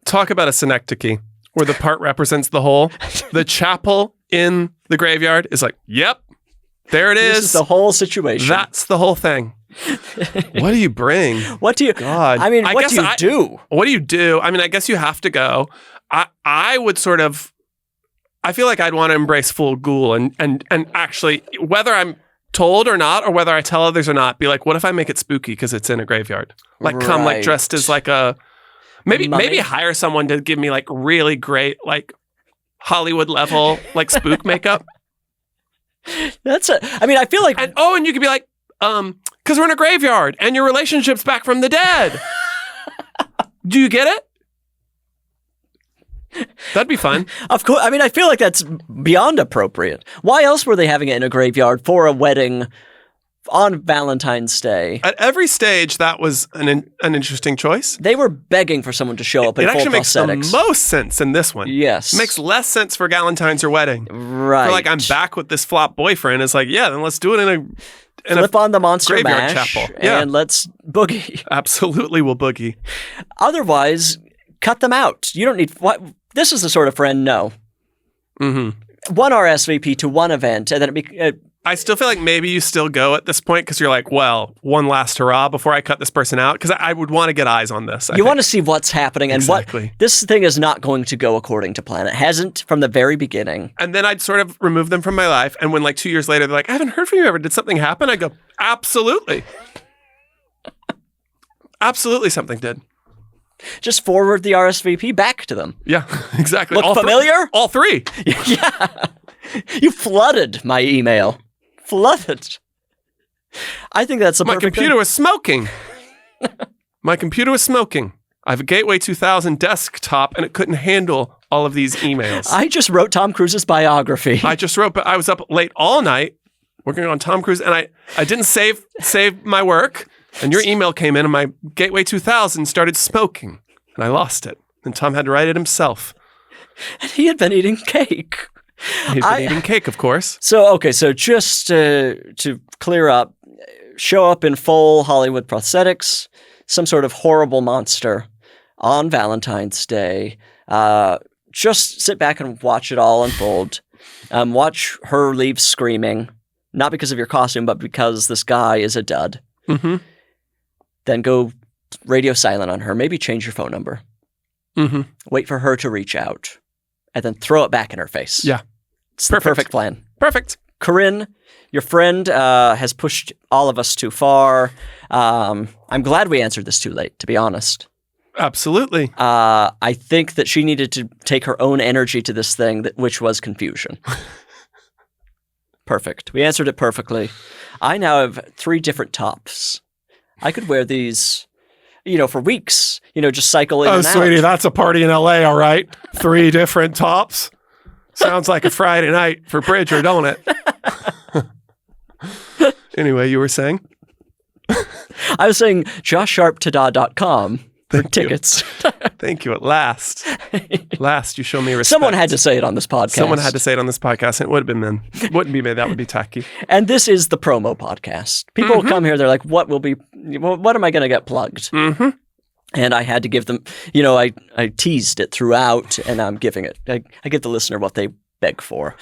Talk about a synecdoche, where the part represents the whole. The chapel in the graveyard is like, yep. There it is. This is the whole situation. That's the whole thing. What do you bring? What do you... God. I mean, what do you do? What do you do? I mean, I guess you have to go. I would sort of... I feel like I'd want to embrace full ghoul and actually, whether I'm told or not, or whether I tell others or not, be like, what if I make it spooky because it's in a graveyard? Like, come like dressed as like a... Maybe hire someone to give me like really great, like Hollywood level, like spook makeup. I feel like... And you could be like, because we're in a graveyard and your relationship's back from the dead. Do you get it? That'd be fun. Of course. I mean, I feel like that's beyond appropriate. Why else were they having it in a graveyard for a wedding on Valentine's Day? At every stage, that was an interesting choice. They were begging for someone to show up in full prosthetics. It actually makes the most sense in this one. Yes. It makes less sense for Galentine's or wedding. Right. For like, I'm back with this flop boyfriend. It's like, yeah, then let's do it in a flip on the monster graveyard mash chapel. And let's boogie. Absolutely, we'll boogie. Otherwise, cut them out. You don't need... What? This is the sort of friend, no. Mm-hmm. one RSVP to one event, and then I still feel like maybe you still go at this point because you're like, well, one last hurrah before I cut this person out, because I would want to get eyes on this. You want to see what's happening and what this thing is not going to go according to plan. It hasn't from the very beginning. And then I'd sort of remove them from my life. And when like 2 years later, they're like, I haven't heard from you ever. Did something happen? I go, absolutely. Absolutely something did. Just forward the RSVP back to them. Yeah, exactly. Look familiar? All three. Yeah. You flooded my email. Flooded. I think that's a My perfect computer thing. was smoking. My computer was smoking. I have a Gateway 2000 desktop, and it couldn't handle all of these emails. I just wrote Tom Cruise's biography. I just wrote, but I was up late all night working on Tom Cruise, and I didn't save my work, and your email came in, and my Gateway 2000 started smoking, and I lost it. And Tom had to write it himself. And he had been eating cake. He'd been eating cake, of course. So just to clear up, show up in full Hollywood prosthetics, some sort of horrible monster on Valentine's Day. Just sit back and watch it all unfold. Watch her leave screaming, not because of your costume, but because this guy is a dud. Mm-hmm. Then go radio silent on her. Maybe change your phone number. Mm-hmm. Wait for her to reach out, and then throw it back in her face. Yeah. It's the perfect plan. Perfect. Corinne, your friend has pushed all of us too far. I'm glad we answered this too late, to be honest. Absolutely. I think that she needed to take her own energy to this thing, which was confusion. Perfect. We answered it perfectly. I now have 3 different tops. I could wear these, for weeks, just cycle in and out. Oh, sweetie, that's a party in LA, all right? 3 different tops. Sounds like a Friday night for Bridger, don't it? Anyway, you were saying? I was saying joshsharptada.com for tickets. Thank you. At last. Last, you show me respect. Someone had to say it on this podcast. Someone had to say it on this podcast, and it would have been men. Wouldn't be me. That would be tacky. And this is the promo podcast. People will come here, they're like, what am I going to get plugged? Mm-hmm. And I had to give them, I teased it throughout, and I'm giving it. I give the listener what they beg for.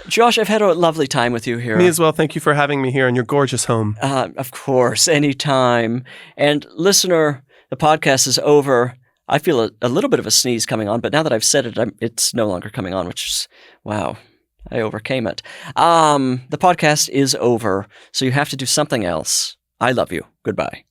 Josh, I've had a lovely time with you here. Me as well. Thank you for having me here in your gorgeous home. Of course, anytime. And listener, the podcast is over. I feel a little bit of a sneeze coming on, but now that I've said it, it's no longer coming on, which is, wow, I overcame it. The podcast is over, so you have to do something else. I love you. Goodbye.